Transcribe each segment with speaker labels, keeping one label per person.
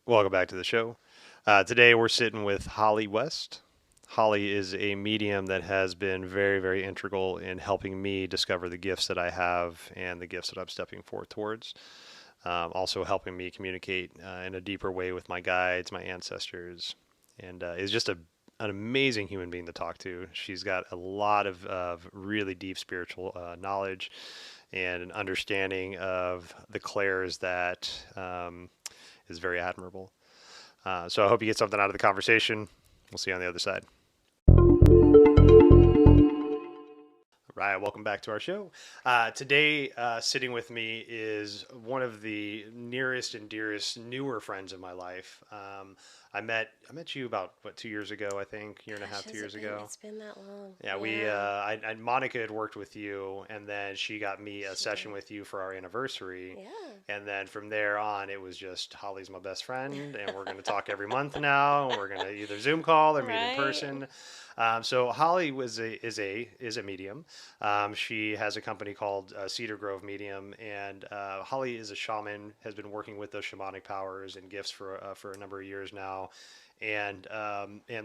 Speaker 1: Welcome back to the show. Today we're sitting with Holli West. Holly is a medium that has been very, very integral in helping me discover the gifts that I have and the gifts that I'm stepping forth towards. Also helping me communicate in a deeper way with my guides, my ancestors, and is just an amazing human being to talk to. She's got a lot of really deep spiritual knowledge and an understanding of the clairs that is very admirable. So I hope you get something out of the conversation. We'll see you on the other side. Right, welcome back to our show. Today, sitting with me is one of the nearest and dearest newer friends of my life. I met you about 2 years ago, I think, year and a
Speaker 2: Gosh,
Speaker 1: half, two
Speaker 2: has
Speaker 1: years
Speaker 2: it been?
Speaker 1: ago.
Speaker 2: It's been that long.
Speaker 1: Yeah,
Speaker 2: Yeah,
Speaker 1: Monica had worked with you, and then she got me a
Speaker 2: she
Speaker 1: session
Speaker 2: did.
Speaker 1: with you for our anniversary.
Speaker 2: Yeah.
Speaker 1: And then from there on, it was just Holly's my best friend, and we're going to talk every month now. And we're going to either Zoom call or meet in
Speaker 2: Right?
Speaker 1: person. So Holly is a medium. She has a company called Cedar Grove Medium, and Holly is a shaman. Has been working with those shamanic powers and gifts for a number of years now. And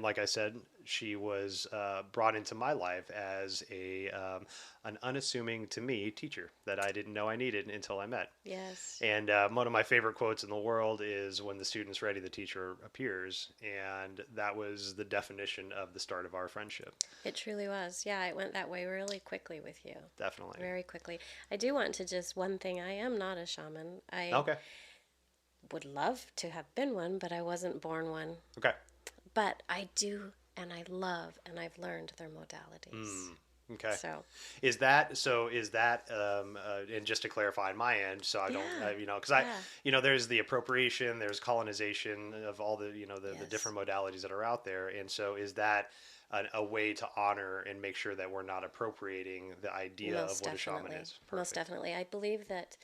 Speaker 1: like I said, she was brought into my life as an unassuming to me teacher that I didn't know I needed until I met.
Speaker 2: Yes.
Speaker 1: And one of my favorite quotes in the world is "When the student's ready, the teacher appears," and that was the definition of the start of our friendship.
Speaker 2: It truly was. Yeah, it went that way really quickly with you.
Speaker 1: Definitely.
Speaker 2: Very quickly. I do want to just one thing. I am not a shaman. I
Speaker 1: Okay.
Speaker 2: would love to have been one, but I wasn't born one.
Speaker 1: Okay.
Speaker 2: But I do, and I love, and I've learned their modalities.
Speaker 1: Mm. Okay.
Speaker 2: So,
Speaker 1: Is that so? Is that and just to clarify on my end, so I don't,
Speaker 2: yeah,
Speaker 1: because
Speaker 2: yeah,
Speaker 1: there's the appropriation, there's colonization of all the
Speaker 2: yes.
Speaker 1: different modalities that are out there, and so is that a way to honor and make sure that we're not appropriating the idea of
Speaker 2: Most
Speaker 1: what a shaman
Speaker 2: definitely.
Speaker 1: is?
Speaker 2: Most
Speaker 1: Perfect.
Speaker 2: definitely. I believe that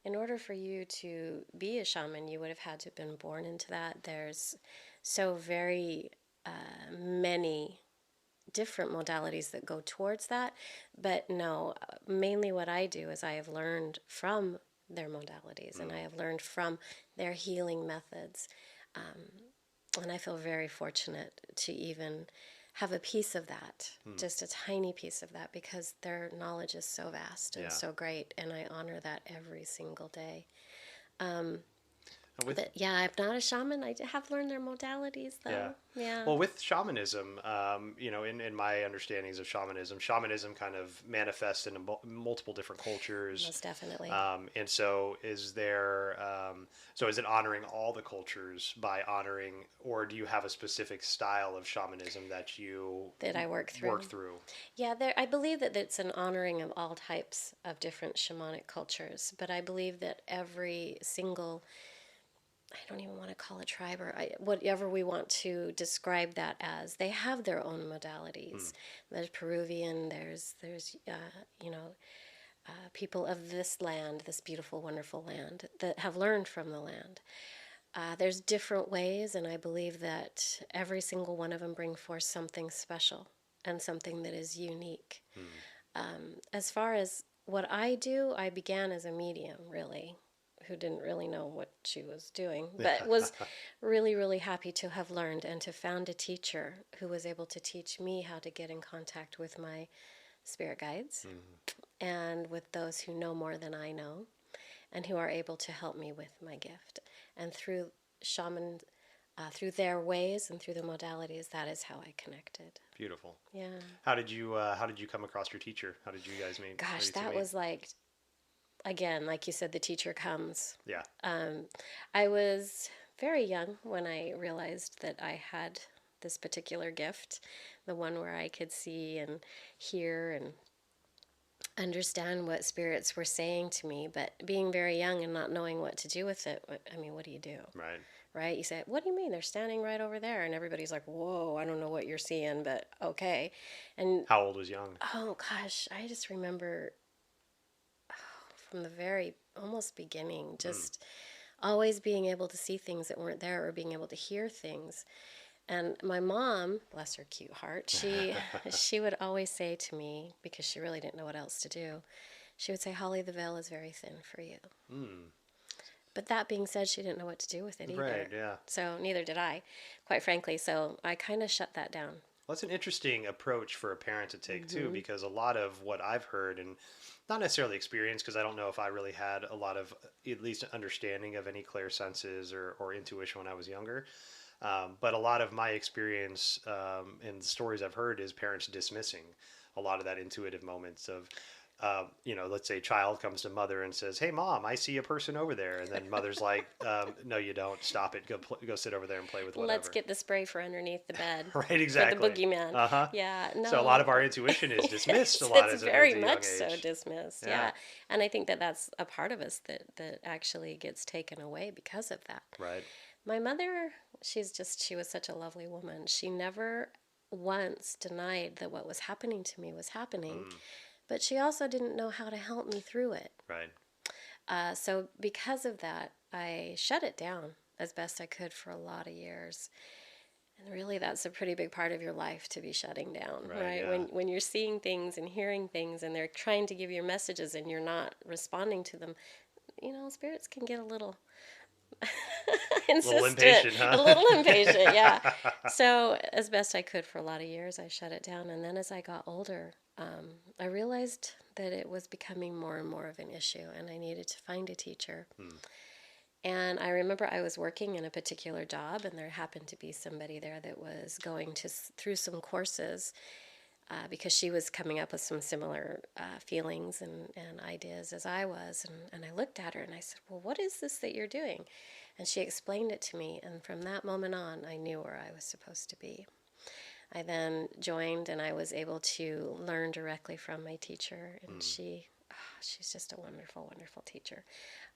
Speaker 2: in order for you to be a shaman, you would have had to have been born into that. There's so very many different modalities that go towards that. But no, mainly what I do is I have learned from their modalities and
Speaker 1: Mm.
Speaker 2: I have learned from their healing methods. And I feel very fortunate to even have a piece of that,
Speaker 1: Mm.
Speaker 2: just a tiny piece of that, because their knowledge is so vast and
Speaker 1: Yeah.
Speaker 2: so great, and I honor that every single day.
Speaker 1: And with
Speaker 2: But yeah, I'm not a shaman. I have learned their modalities,
Speaker 1: Yeah.
Speaker 2: though. Yeah,
Speaker 1: Well, with shamanism, in my understandings of shamanism kind of manifests in multiple different cultures.
Speaker 2: most definitely.
Speaker 1: And so so is it honoring all the cultures by honoring, or do you have a specific style of shamanism that you
Speaker 2: That I work
Speaker 1: work
Speaker 2: through.
Speaker 1: through?
Speaker 2: Yeah, there. I believe that it's an honoring of all types of different shamanic cultures, but I believe that every single, I don't even want to call it tribe or whatever we want to describe that as. They have their own
Speaker 1: Hmm.
Speaker 2: modalities. There's Peruvian. There's people of this land, this beautiful, wonderful land that have learned from the land. There's different ways, and I believe that every single one of them bring forth something special and something that is unique.
Speaker 1: Hmm.
Speaker 2: As far as what I do, I began as a medium, really, who didn't really know what she was doing, but was really, really happy to have learned and to found a teacher who was able to teach me how to get in contact with my spirit guides
Speaker 1: Hmm.
Speaker 2: and with those who know more than I know and who are able to help me with my gift. And through shaman, through their ways and through the modalities, that is how I connected.
Speaker 1: Beautiful.
Speaker 2: Yeah.
Speaker 1: How did you come across your teacher? How did you guys meet? How did
Speaker 2: Gosh,
Speaker 1: you two
Speaker 2: that
Speaker 1: meet?
Speaker 2: was like, again, like you said, the teacher comes.
Speaker 1: Yeah.
Speaker 2: Um, I was very young when I realized that I had this particular gift, the one where I could see and hear and understand what spirits were saying to me. But being very young and not knowing what to do with it, I mean, what do you do?
Speaker 1: Right.
Speaker 2: Right? You say, "What do you mean? They're standing right over there." And everybody's like, "Whoa, I don't know what you're seeing, but okay." And
Speaker 1: How old was young?
Speaker 2: oh gosh, I just remember from the very almost beginning,
Speaker 1: Mm.
Speaker 2: just always being able to see things that weren't there or being able to hear things. And my mom, bless her cute heart, she would always say to me, because she really didn't know what else to do, she would say, "Holly, the veil is very thin for you."
Speaker 1: Mm.
Speaker 2: But that being said, she didn't know what to do with it
Speaker 1: Right.
Speaker 2: either.
Speaker 1: Yeah.
Speaker 2: So neither did I, quite frankly. So I kind of shut that down.
Speaker 1: Well, that's an interesting approach for a parent to take too,
Speaker 2: Hmm.
Speaker 1: because a lot of what I've heard, and not necessarily experience, because I don't know if I really had a lot of at least understanding of any clear senses or intuition when I was younger. But a lot of my experience and the stories I've heard is parents dismissing a lot of that intuitive moments of, let's say a child comes to mother and says, "Hey, mom, I see a person over there," and then mother's like, "No, you don't. Stop it. Go sit over there and play with
Speaker 2: Let's
Speaker 1: whatever."
Speaker 2: get the spray for underneath the bed
Speaker 1: Right,
Speaker 2: for the
Speaker 1: exactly.
Speaker 2: boogeyman.
Speaker 1: Uh huh.
Speaker 2: Yeah,
Speaker 1: So a lot
Speaker 2: no.
Speaker 1: of our intuition is dismissed a
Speaker 2: Yes,
Speaker 1: lot
Speaker 2: it's
Speaker 1: as
Speaker 2: very
Speaker 1: a young
Speaker 2: much so
Speaker 1: age.
Speaker 2: dismissed.
Speaker 1: Yeah.
Speaker 2: Yeah. And I think that that's a part of us that actually gets taken away because of that.
Speaker 1: Right.
Speaker 2: My mother, she was such a lovely woman. She never once denied that what was happening to me was happening,
Speaker 1: Mm,
Speaker 2: but she also didn't know how to help me through it.
Speaker 1: right.
Speaker 2: So, because of that, I shut it down as best I could for a lot of years. And really, that's a pretty big part of your life to be shutting down,
Speaker 1: Right.
Speaker 2: right?
Speaker 1: Yeah.
Speaker 2: When you're seeing things and hearing things and they're trying to give you messages and you're not responding to them, spirits can get a little
Speaker 1: A little
Speaker 2: insistent,
Speaker 1: impatient,
Speaker 2: a
Speaker 1: huh?
Speaker 2: little impatient, yeah. So, as best I could for a lot of years, I shut it down. And then as I got older, I realized that it was becoming more and more of an issue, and I needed to find a teacher.
Speaker 1: Hmm.
Speaker 2: And I remember I was working in a particular job, and there happened to be somebody there that was going through some courses because she was coming up with some similar feelings and ideas as I was. And I looked at her and I said, "Well, what is this that you're doing?" And she explained it to me. And from that moment on, I knew where I was supposed to be. I then joined and I was able to learn directly from my teacher. And
Speaker 1: Hmm.
Speaker 2: she's just a wonderful, wonderful teacher.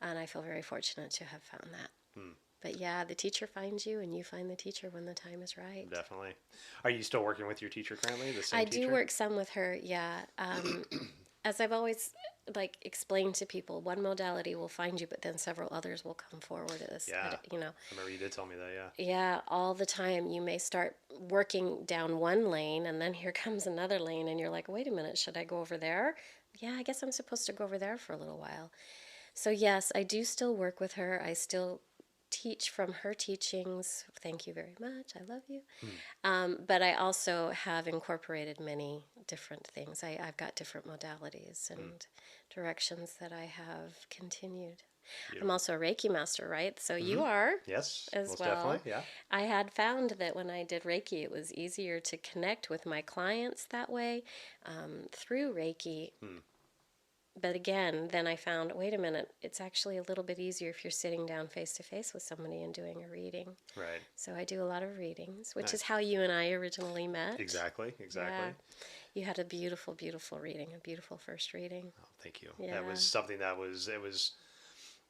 Speaker 2: And I feel very fortunate to have found that.
Speaker 1: Hmm.
Speaker 2: But yeah, the teacher finds you and you find the teacher when the time is right.
Speaker 1: Definitely. Are you still working with your teacher currently? The
Speaker 2: I
Speaker 1: same
Speaker 2: do
Speaker 1: teacher?
Speaker 2: work some with her, yeah. As I've always explained to people, one modality will find you, but then several others will come forward as
Speaker 1: Yeah.
Speaker 2: you know.
Speaker 1: I remember you did tell me that. Yeah.
Speaker 2: Yeah, all the time you may start working down one lane and then here comes another lane and you're like, "Wait a minute, should I go over there? Yeah, I guess I'm supposed to go over there for a little while." So yes, I do still work with her. I still teach from her teachings. Thank you very much. I love you.
Speaker 1: Hmm.
Speaker 2: But I also have incorporated many different things. I've got different modalities
Speaker 1: Hmm.
Speaker 2: and directions that I have continued. I'm
Speaker 1: Beautiful.
Speaker 2: also a Reiki master, right? So
Speaker 1: Mm-hmm.
Speaker 2: you are
Speaker 1: Yes.
Speaker 2: as
Speaker 1: Most
Speaker 2: well.
Speaker 1: definitely. Yeah.
Speaker 2: I had found that when I did Reiki, it was easier to connect with my clients that way through Reiki.
Speaker 1: Hmm.
Speaker 2: But again, then I found, wait a minute, it's actually a little bit easier if you're sitting down face to face with somebody and doing a reading.
Speaker 1: Right.
Speaker 2: So I do a lot of readings, which is
Speaker 1: Nice.
Speaker 2: how you and I originally met.
Speaker 1: Exactly.
Speaker 2: Yeah.
Speaker 1: Exactly.
Speaker 2: You had a beautiful, beautiful reading, a beautiful first reading.
Speaker 1: Oh, thank you. That
Speaker 2: Yeah.
Speaker 1: was something that was it was.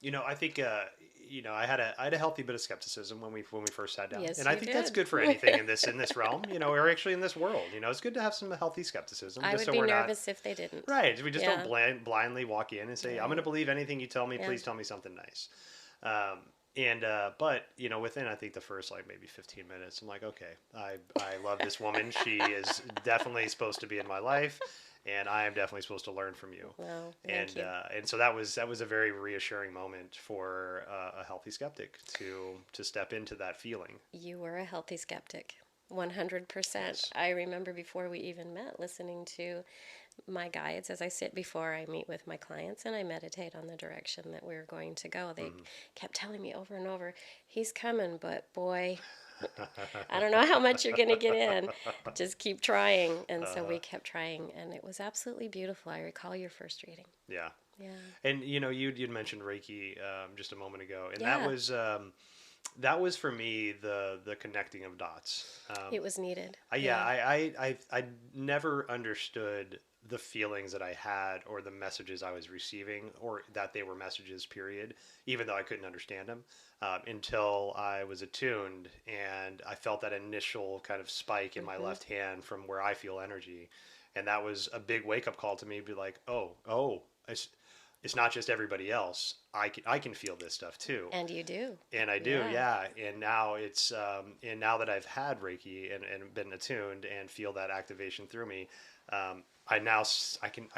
Speaker 1: I think I had a healthy bit of skepticism when we first sat down,
Speaker 2: Yes,
Speaker 1: and I
Speaker 2: you
Speaker 1: think that's
Speaker 2: did.
Speaker 1: good for anything in this realm, or actually in this world. It's good to have some healthy skepticism,
Speaker 2: I
Speaker 1: just
Speaker 2: would
Speaker 1: so
Speaker 2: be
Speaker 1: we're not
Speaker 2: nervous if they didn't.
Speaker 1: right. We just don't
Speaker 2: Yeah.
Speaker 1: blindly walk in and say, "I'm going to
Speaker 2: Right.
Speaker 1: believe anything you tell me.
Speaker 2: Yeah.
Speaker 1: Please tell me something nice." And but within I think the first like maybe 15 minutes, I'm like, okay, I love this woman. She is definitely supposed to be in my life, and I am definitely supposed to learn from you.
Speaker 2: Well, thank
Speaker 1: And
Speaker 2: you.
Speaker 1: so that was a very reassuring moment for a healthy skeptic to step into that feeling.
Speaker 2: You were a healthy skeptic. 100%.
Speaker 1: Yes.
Speaker 2: I remember before we even met listening to my guides as I sit before I meet with my clients and I meditate on the direction that we're going to go. They
Speaker 1: Hmm.
Speaker 2: kept telling me over and over, "He's coming, but boy, I don't know how much you're going to get in. Just keep trying." And so
Speaker 1: uh,
Speaker 2: we kept trying, and it was absolutely beautiful. I recall your first reading.
Speaker 1: yeah.
Speaker 2: Yeah.
Speaker 1: And you'd mentioned Reiki just a moment ago, and
Speaker 2: Yeah,
Speaker 1: that was for me the connecting of dots.
Speaker 2: it was needed.
Speaker 1: Yeah,
Speaker 2: Yeah.
Speaker 1: I never understood the feelings that I had or the messages I was receiving or that they were messages. Period. Even though I couldn't understand them until I was attuned and I felt that initial kind of spike in my
Speaker 2: Hmm.
Speaker 1: left hand from where I feel energy, and that was a big wake up call to me. Be like, oh, it's not just everybody else. I can feel this stuff too.
Speaker 2: And you do.
Speaker 1: And I do,
Speaker 2: Yeah.
Speaker 1: yeah. And now that I've had Reiki and been attuned and feel that activation through me, I now I can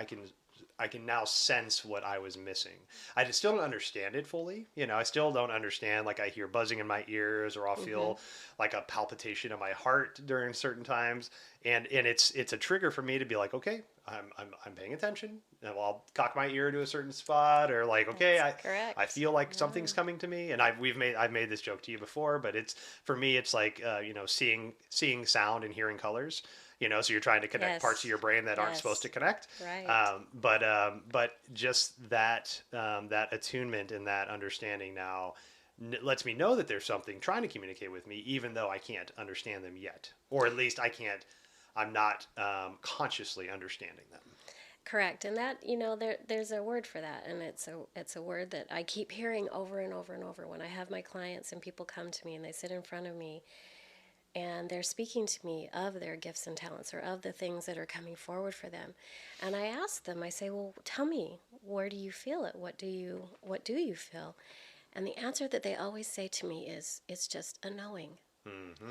Speaker 1: I can now sense what I was missing. I still don't understand it fully. I still don't understand. Like I hear buzzing in my ears, or I'll
Speaker 2: Mm-hmm.
Speaker 1: feel like a palpitation in my heart during certain times, and it's a trigger for me to be like, okay, I'm paying attention. And I'll cock my ear to a certain spot, or like, okay,
Speaker 2: That's
Speaker 1: I
Speaker 2: correct.
Speaker 1: feel like something's
Speaker 2: Yeah.
Speaker 1: coming to me, and I've made this joke to you before, but it's for me, it's like seeing sound and hearing colors. So you're trying to connect parts of
Speaker 2: Yes.
Speaker 1: your brain that aren't supposed to
Speaker 2: Yes.
Speaker 1: connect.
Speaker 2: Right.
Speaker 1: But just that attunement and that understanding now lets me know that there's something trying to communicate with me, even though I can't understand them yet, or at least I'm not consciously understanding them.
Speaker 2: Correct. And that, there's a word for that, and it's a word that I keep hearing over and over and over when I have my clients and people come to me and they sit in front of me and they're speaking to me of their gifts and talents or of the things that are coming forward for them. And I ask them, I say, "Well, tell me, where do you feel it? What do you feel?" And the answer that they always say to me is, "It's just a knowing."
Speaker 1: Mm-hmm.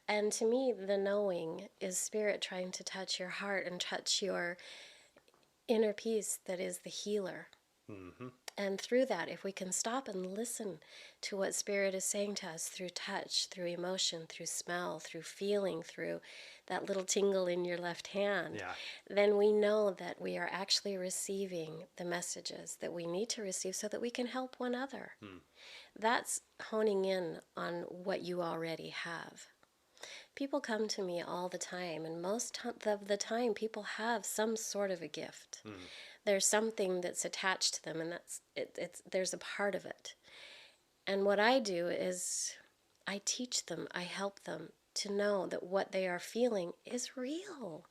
Speaker 2: And to me, the knowing is spirit trying to touch your heart and touch your inner peace that is the healer.
Speaker 1: Mm-hmm.
Speaker 2: And through that, if we can stop and listen to what Spirit is saying to us through touch, through emotion, through smell, through feeling, through that little tingle in your left hand,
Speaker 1: Yeah.
Speaker 2: then we know that we are actually receiving the messages that we need to receive so that we can help one another.
Speaker 1: Mm.
Speaker 2: That's honing in on what you already have. People come to me all the time, and most of the time, people have some sort of a gift.
Speaker 1: Mm.
Speaker 2: There's something that's attached to them, and there's a part of it. And what I do is I teach them, I help them to know that what they are feeling is real.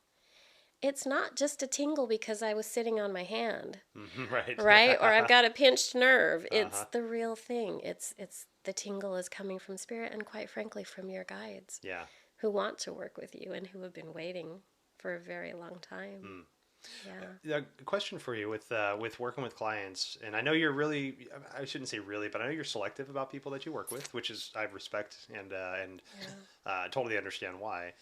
Speaker 2: It's not just a tingle because I was sitting on my hand,
Speaker 1: Mm-hmm. Right.
Speaker 2: right? Or I've got a pinched nerve. It's
Speaker 1: Uh-huh.
Speaker 2: the real thing. It's the tingle is coming from spirit and quite frankly from your guides
Speaker 1: Yeah.
Speaker 2: who want to work with you and who have been waiting for a very long time.
Speaker 1: Mm.
Speaker 2: Yeah.
Speaker 1: A question for you with working with clients, and I know you're really, I shouldn't say really, but I know you're selective about people that you work with, which is I respect and
Speaker 2: Yeah.
Speaker 1: totally understand why.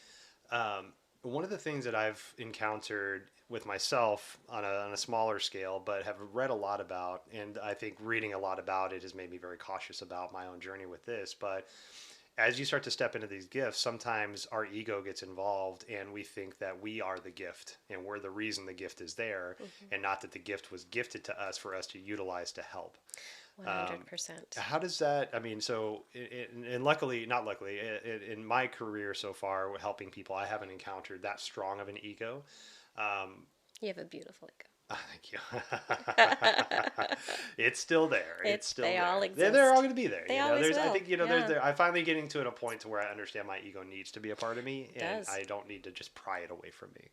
Speaker 1: Um, One of the things that I've encountered with myself on a smaller scale, but have read a lot about, and I think reading a lot about it has made me very cautious about my own journey with this, but as you start to step into these gifts, sometimes our ego gets involved and we think that we are the gift and we're the reason the gift is there,
Speaker 2: Mm-hmm.
Speaker 1: and not that the gift was gifted to us for us to utilize to help. Um,
Speaker 2: 100%.
Speaker 1: how does that, I mean, so, and luckily, not luckily, in my career so far, helping people, I haven't encountered that strong of an ego. Um,
Speaker 2: You have a beautiful
Speaker 1: Thank you.
Speaker 2: ego.
Speaker 1: It's still there. It's still
Speaker 2: They
Speaker 1: there.
Speaker 2: all
Speaker 1: They're all
Speaker 2: exist.
Speaker 1: going to be there.
Speaker 2: They always
Speaker 1: There's, I
Speaker 2: will.
Speaker 1: think,
Speaker 2: Yeah,
Speaker 1: I'm finally getting to a point to where I understand my ego needs to be a part of me,
Speaker 2: it
Speaker 1: and
Speaker 2: does.
Speaker 1: I don't need to just pry it away from me.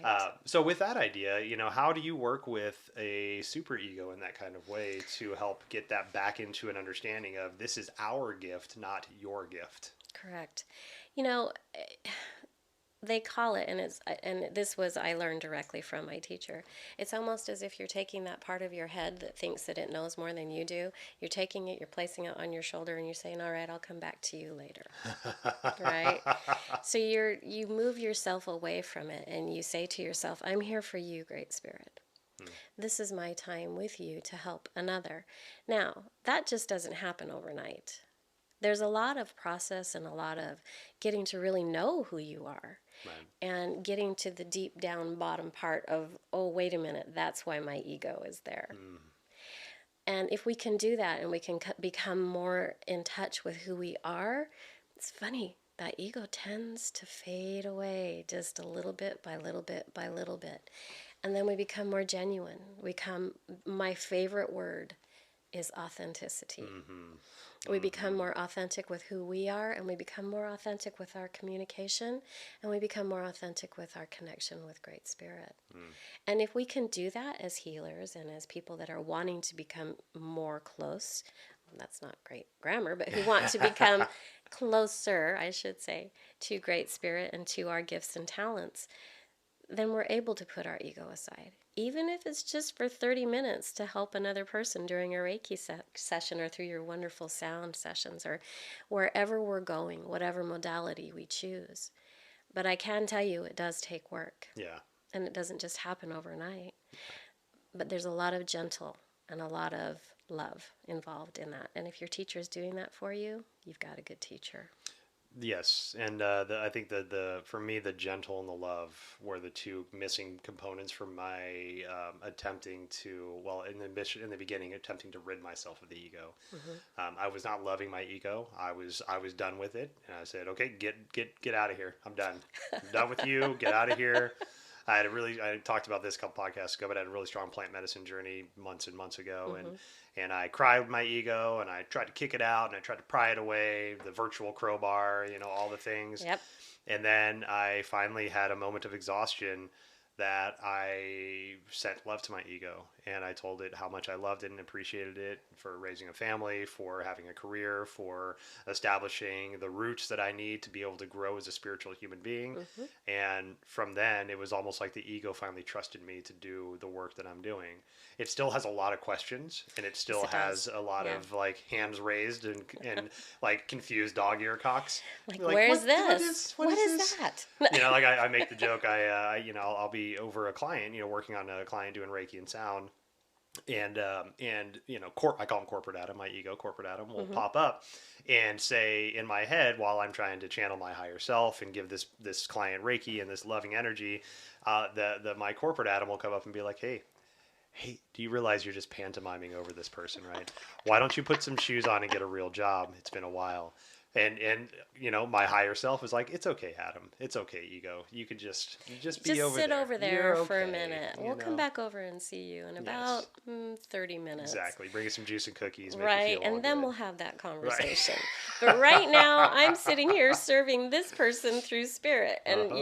Speaker 2: Right.
Speaker 1: So with that idea, how do you work with a super ego in that kind of way to help get that back into an understanding of this is our gift, not your gift?
Speaker 2: Correct. You know, they call it, and this was I learned directly from my teacher. It's almost as if you're taking that part of your head that thinks that it knows more than you do. You're taking it, you're placing it on your shoulder, and you're saying, "All right, I'll come back to you later." Right? So you move yourself away from it, and you say to yourself, "I'm here for you, Great Spirit.
Speaker 1: Hmm.
Speaker 2: This is my time with you to help another." Now, that just doesn't happen overnight. There's a lot of process and a lot of getting to really know who you are
Speaker 1: Right.
Speaker 2: and getting to the deep down bottom part of, oh, wait a minute, that's why my ego is there.
Speaker 1: Hmm.
Speaker 2: And if we can do that and we can become more in touch with who we are, it's funny. That ego tends to fade away just a little bit by little bit by little bit. And then we become more genuine. My favorite word is authenticity.
Speaker 1: Mm-hmm.
Speaker 2: We become
Speaker 1: Mm-hmm.
Speaker 2: more authentic with who we are, and we become more authentic with our communication, and we become more authentic with our connection with Great Spirit.
Speaker 1: Mm.
Speaker 2: And if we can do that as healers and as people that are wanting to become more close, that's not great grammar, but who want to become closer, I should say, to Great Spirit and to our gifts and talents, then we're able to put our ego aside. Even if it's just for 30 minutes to help another person during a Reiki session or through your wonderful sound sessions or wherever we're going, whatever modality we choose. But I can tell you it does take work
Speaker 1: Yeah.
Speaker 2: and it doesn't just happen overnight. but there's a lot of gentle and a lot of love involved in that. And if your teacher is doing that for you, you've got a good teacher.
Speaker 1: Yes, and I think the for me the gentle and the love were the two missing components for my attempting to, well, in the beginning, attempting to rid myself of the ego.
Speaker 2: Mm-hmm.
Speaker 1: I was not loving my ego. I was done with it, and I said, okay, get out of here. I'm done. I'm done with you. Get out of here. I talked about this a couple podcasts ago, but I had a really strong plant medicine journey months and months ago,
Speaker 2: Mm-hmm.
Speaker 1: and I cried with my ego, and I tried to kick it out, and I tried to pry it away, the virtual crowbar, all the things.
Speaker 2: Yep.
Speaker 1: And then I finally had a moment of exhaustion that I sent love to my ego, and I told it how much I loved it and appreciated it for raising a family, for having a career, for establishing the roots that I need to be able to grow as a spiritual human being.
Speaker 2: Mm-hmm.
Speaker 1: And from then, it was almost like the ego finally trusted me to do the work that I'm doing. It still has a lot of questions, and it still
Speaker 2: Yes, it
Speaker 1: has
Speaker 2: does.
Speaker 1: a lot
Speaker 2: Yeah.
Speaker 1: of like hands raised and like confused dog ear cocks.
Speaker 2: Like,
Speaker 1: Like,
Speaker 2: where's
Speaker 1: what is
Speaker 2: this? What is
Speaker 1: this?
Speaker 2: that?
Speaker 1: Like I make the joke. I'll be over a client, working on a client doing Reiki and sound, and I call him Corporate Adam. My ego, Corporate Adam, will
Speaker 2: Mm-hmm.
Speaker 1: pop up and say in my head while I'm trying to channel my higher self and give this client Reiki and this loving energy, the my Corporate Adam will come up and be like, hey, do you realize you're just pantomiming over this person, right? Why don't you put some shoes on and get a real job? It's been a while. And my higher self is like, it's okay, Adam. It's okay, ego. You could just be
Speaker 2: Just
Speaker 1: over
Speaker 2: sit
Speaker 1: there.
Speaker 2: over
Speaker 1: You're
Speaker 2: there for a
Speaker 1: okay.
Speaker 2: minute. We'll come back over and see you in about
Speaker 1: Yes,
Speaker 2: 30 minutes.
Speaker 1: exactly. Bring us some juice and cookies. Make you
Speaker 2: Right,
Speaker 1: feel all
Speaker 2: and then
Speaker 1: good.
Speaker 2: we'll have that
Speaker 1: Right.
Speaker 2: conversation. But right now, I'm sitting here serving this person through spirit.
Speaker 1: Uh
Speaker 2: And
Speaker 1: huh.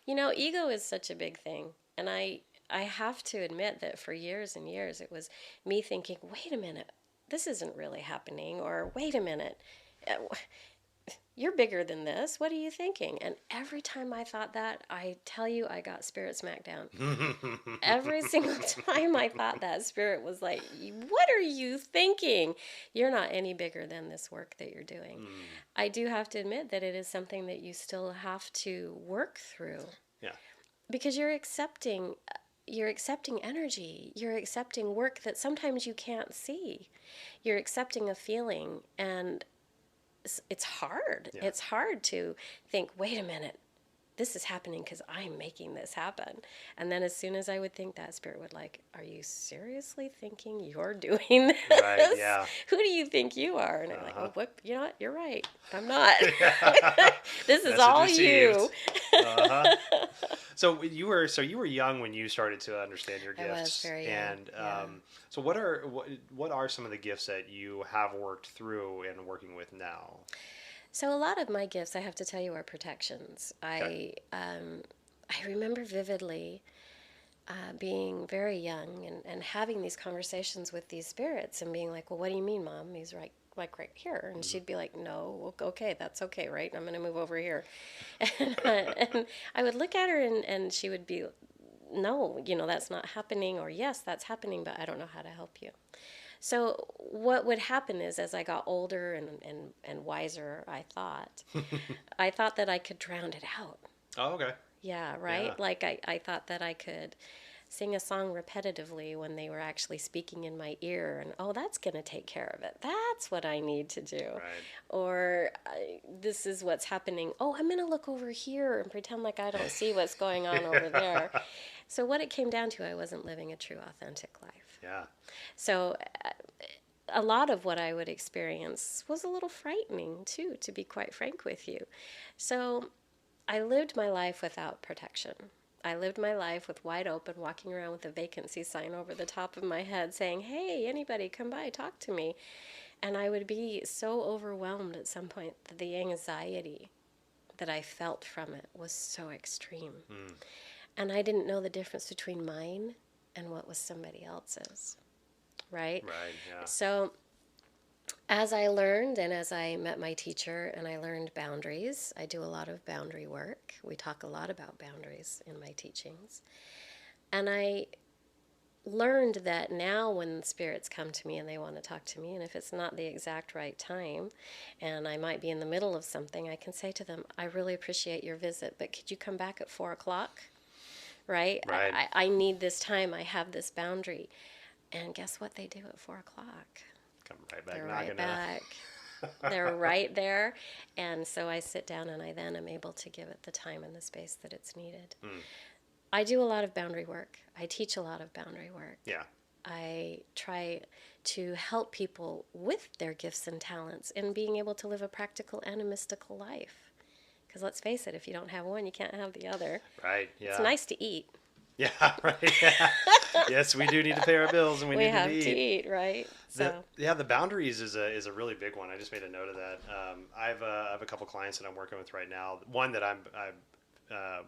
Speaker 2: yeah, ego is such a big thing. And I have to admit that for years and years, it was me thinking, wait a minute, this isn't really happening. Or wait a minute, uh, you're bigger than this. What are you thinking? And every time I thought that, I tell you, I got spirit smacked down. Every single time I thought that, spirit was like, what are you thinking? You're not any bigger than this work that you're doing.
Speaker 1: Mm,
Speaker 2: I do have to admit that it is something that you still have to work through
Speaker 1: yeah.
Speaker 2: because you're accepting energy. You're accepting work that sometimes you can't see. You're accepting a feeling, and it's hard.
Speaker 1: Yeah.
Speaker 2: It's hard to think, wait a minute, this is happening because I'm making this happen. And then as soon as I would think that, spirit would like, are you seriously thinking you're doing this?
Speaker 1: Right. Yeah.
Speaker 2: Who do you think you are? And I'm like,
Speaker 1: Uh
Speaker 2: oh, what? You know what? You're right. I'm not.
Speaker 1: huh.
Speaker 2: This is
Speaker 1: Message
Speaker 2: all
Speaker 1: received.
Speaker 2: you.
Speaker 1: Uh-huh. So you were young when you started to understand your
Speaker 2: I was
Speaker 1: gifts,
Speaker 2: very young.
Speaker 1: and
Speaker 2: Yeah.
Speaker 1: so what are some of the gifts that you have worked through and working with now?
Speaker 2: So a lot of my gifts, I have to tell you, are protections.
Speaker 1: Okay.
Speaker 2: I remember vividly being very young and having these conversations with these spirits and being like, well, what do you mean, Mom? He's right here. And
Speaker 1: Mm-hmm.
Speaker 2: she'd be like, no, okay, that's okay, right? I'm going to move over here. And I would look at her and she would be, no, that's not happening, or yes, that's happening, but I don't know how to help you. So what would happen is, as I got older and wiser, I thought that I could drown it out.
Speaker 1: Oh, okay.
Speaker 2: Yeah,
Speaker 1: Yeah.
Speaker 2: right? Like I thought that I could sing a song repetitively when they were actually speaking in my ear, and oh, that's going to take care of it. That's what I need to do.
Speaker 1: Right.
Speaker 2: Or this is what's happening. Oh, I'm going to look over here and pretend like I don't see what's going on over there. So what it came down to, I wasn't living a true, authentic life.
Speaker 1: Yeah.
Speaker 2: So a lot of what I would experience was a little frightening too, to be quite frank with you. So I lived my life without protection. I lived my life with wide open, walking around with a vacancy sign over the top of my head saying, hey, anybody come by, talk to me. And I would be so overwhelmed at some point that the anxiety that I felt from it was so extreme.
Speaker 1: Mm.
Speaker 2: And I didn't know the difference between mine and what was somebody else's. Right?
Speaker 1: Right. Yeah.
Speaker 2: So as I learned and as I met my teacher and I learned boundaries, I do a lot of boundary work. We talk a lot about boundaries in my teachings. And I learned that now when spirits come to me and they want to talk to me, and if it's not the exact right time and I might be in the middle of something, I can say to them, I really appreciate your visit, but could you come back at 4 o'clock? right?
Speaker 1: Right.
Speaker 2: I need this time. I have this boundary. And guess what they do at 4 o'clock?
Speaker 1: Come right back
Speaker 2: They're right
Speaker 1: knocking.
Speaker 2: back. They're right there. And so I sit down and I then am able to give it the time and the space that it's needed.
Speaker 1: Mm.
Speaker 2: I do a lot of boundary work. I teach a lot of boundary work.
Speaker 1: Yeah.
Speaker 2: I try to help people with their gifts and talents in being able to live a practical and a mystical life. Because let's face it, if you don't have one, you can't have the other.
Speaker 1: Right.
Speaker 2: It's
Speaker 1: Yeah.
Speaker 2: nice to eat.
Speaker 1: Yeah. Right. Yeah. Yes, we do need to pay our bills and we
Speaker 2: We
Speaker 1: need to
Speaker 2: have to
Speaker 1: eat.
Speaker 2: eat, right? So,
Speaker 1: The boundaries is a really big one. I just made a note of that. I have a couple clients that I'm working with right now. One that I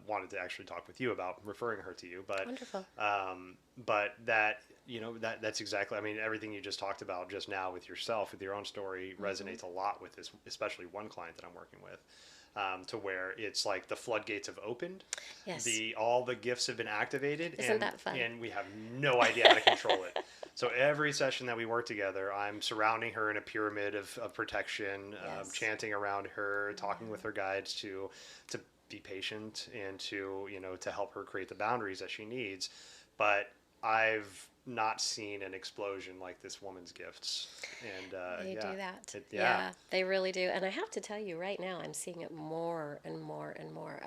Speaker 1: wanted to actually talk with you about, referring her to you,
Speaker 2: wonderful.
Speaker 1: but that that's exactly. I mean, everything you just talked about just now with yourself, with your own story, resonates a lot with this, especially one client that I'm working with. To where it's like the floodgates have opened,
Speaker 2: Yes.
Speaker 1: all the gifts have been activated,
Speaker 2: Isn't that fun?
Speaker 1: and we have no idea how to control it. So every session that we work together, I'm surrounding her in a pyramid of protection,
Speaker 2: Yes.
Speaker 1: chanting around her, talking with her guides to be patient and to help her create the boundaries that she needs. But I've not seen an explosion like this woman's gifts, and
Speaker 2: They
Speaker 1: yeah,
Speaker 2: do that.
Speaker 1: yeah,
Speaker 2: Yeah, they really do. And I have to tell you right now, I'm seeing it more and more and more.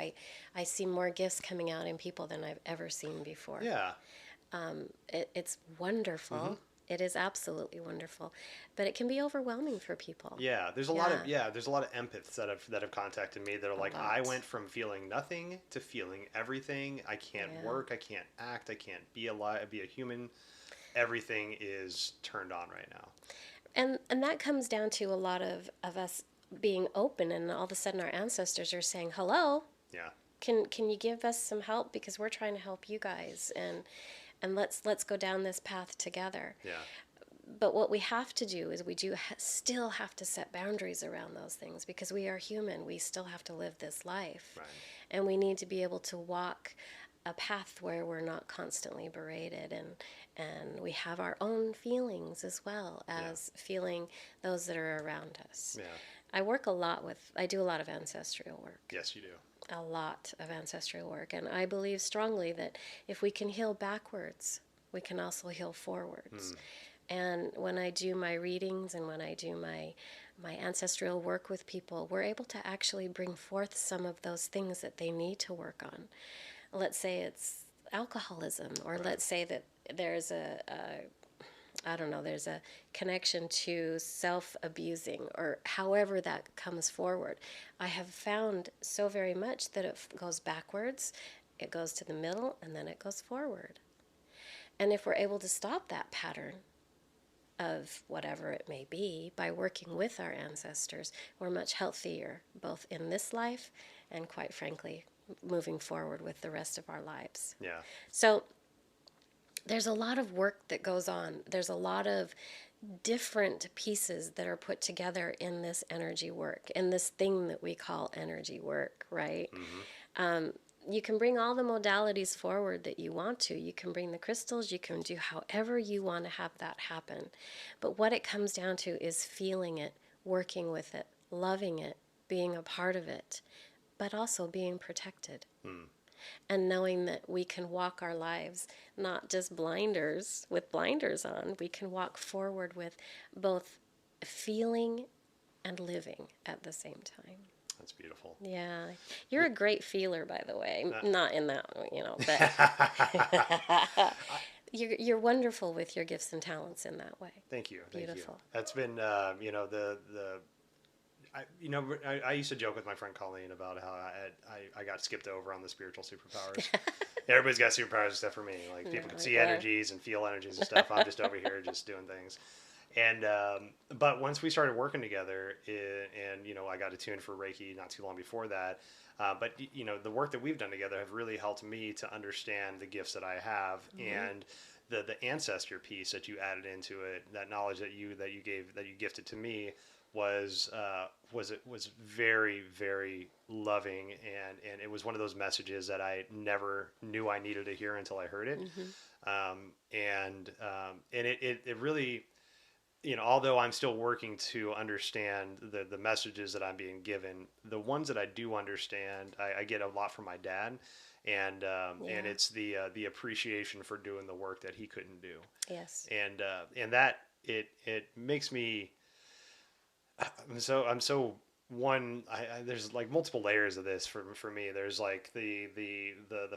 Speaker 2: I see more gifts coming out in people than I've ever seen before.
Speaker 1: yeah.
Speaker 2: It's wonderful.
Speaker 1: Mm-hmm.
Speaker 2: It is absolutely wonderful, but it can be overwhelming for people.
Speaker 1: Yeah, there's a lot of there's a lot of empaths that have contacted me that are like, I
Speaker 2: lot.
Speaker 1: went from feeling nothing to feeling everything. I can't
Speaker 2: Yeah.
Speaker 1: work, I can't act, I can't be alive, be a human. Everything is turned on right now.
Speaker 2: And that comes down to a lot of us being open, and all of a sudden our ancestors are saying, "Hello,
Speaker 1: Yeah,
Speaker 2: can you give us some help, because we're trying to help you guys, and let's go down this path together."
Speaker 1: yeah,
Speaker 2: But what we have to do is we do still have to set boundaries around those things, because we are human. We still have to live this life.
Speaker 1: right.
Speaker 2: And we need to be able to walk a path where we're not constantly berated, and we have our own feelings as well as feeling those that are around us.
Speaker 1: Yeah.
Speaker 2: I do a lot of ancestral work.
Speaker 1: Yes, you do.
Speaker 2: A lot of ancestral work. And I believe strongly that if we can heal backwards, we can also heal forwards. And when I do my readings and when I do my ancestral work with people, we're able to actually bring forth some of those things that they need to work on. Let's say it's alcoholism, or let's say that there's there's a connection to self-abusing, or however that comes forward. I have found so very much that it goes backwards, it goes to the middle, and then it goes forward. And if we're able to stop that pattern of whatever it may be by working with our ancestors, we're much healthier, both in this life and, quite frankly, moving forward with the rest of our lives.
Speaker 1: Yeah.
Speaker 2: So there's a lot of work that goes on. There's a lot of different pieces that are put together in this energy work, in this thing that we call energy work, right?
Speaker 1: Mm-hmm.
Speaker 2: You can bring all the modalities forward that you want to. You can bring the crystals, you can do however you want to have that happen. But what it comes down to is feeling it, working with it, loving it, being a part of it, but also being protected. And knowing that we can walk our lives not just with blinders on. We can walk forward with both feeling and living at the same time.
Speaker 1: That's beautiful.
Speaker 2: Yeah. You're a great feeler, by the way. Not in that, but you're wonderful with your gifts and talents in that way.
Speaker 1: Thank you.
Speaker 2: Beautiful.
Speaker 1: That's been, I used to joke with my friend Colleen about how I got skipped over on the spiritual superpowers. Everybody's got superpowers except for me. Like, people can see energies and feel energies and stuff. I'm just over here just doing things. And but once we started working together, I got attuned for Reiki not too long before that. But the work that we've done together have really helped me to understand the gifts that I have, and the ancestor piece that you added into it, that knowledge that you gifted to me was very, very loving, and it was one of those messages that I never knew I needed to hear until I heard it. And it really, although I'm still working to understand the messages that I'm being given, the ones that I do understand, I get a lot from my dad, and
Speaker 2: Yeah.
Speaker 1: it's the appreciation for doing the work that he couldn't do,
Speaker 2: Yes.
Speaker 1: and that it makes me. I'm so one. There's like multiple layers of this for me. There's like the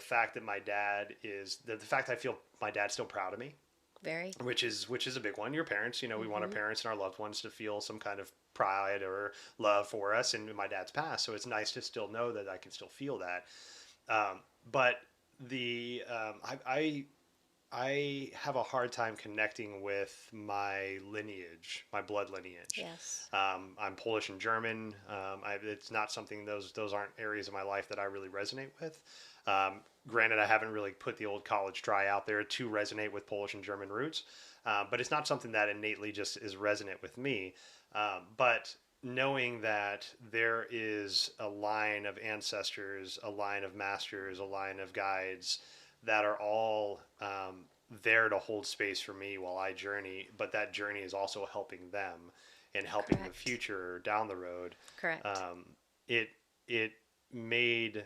Speaker 1: fact that my dad is the fact I feel my dad's still proud of me,
Speaker 2: Very.
Speaker 1: which is a big one. Your parents, we want our
Speaker 2: Mm-hmm.
Speaker 1: parents and our loved ones to feel some kind of pride or love for us. And my dad's passed, so it's nice to still know that I can still feel that. But the I have a hard time connecting with my lineage, my blood lineage.
Speaker 2: Yes.
Speaker 1: I'm Polish and German. It's not something those aren't areas of my life that I really resonate with. Granted, I haven't really put the old college try out there to resonate with Polish and German roots, but it's not something that innately just is resonant with me. But knowing that there is a line of ancestors, a line of masters, a line of guides that are all there to hold space for me while I journey, but that journey is also helping them and helping the
Speaker 2: Correct.
Speaker 1: future down the road.
Speaker 2: Correct.
Speaker 1: Um, it it made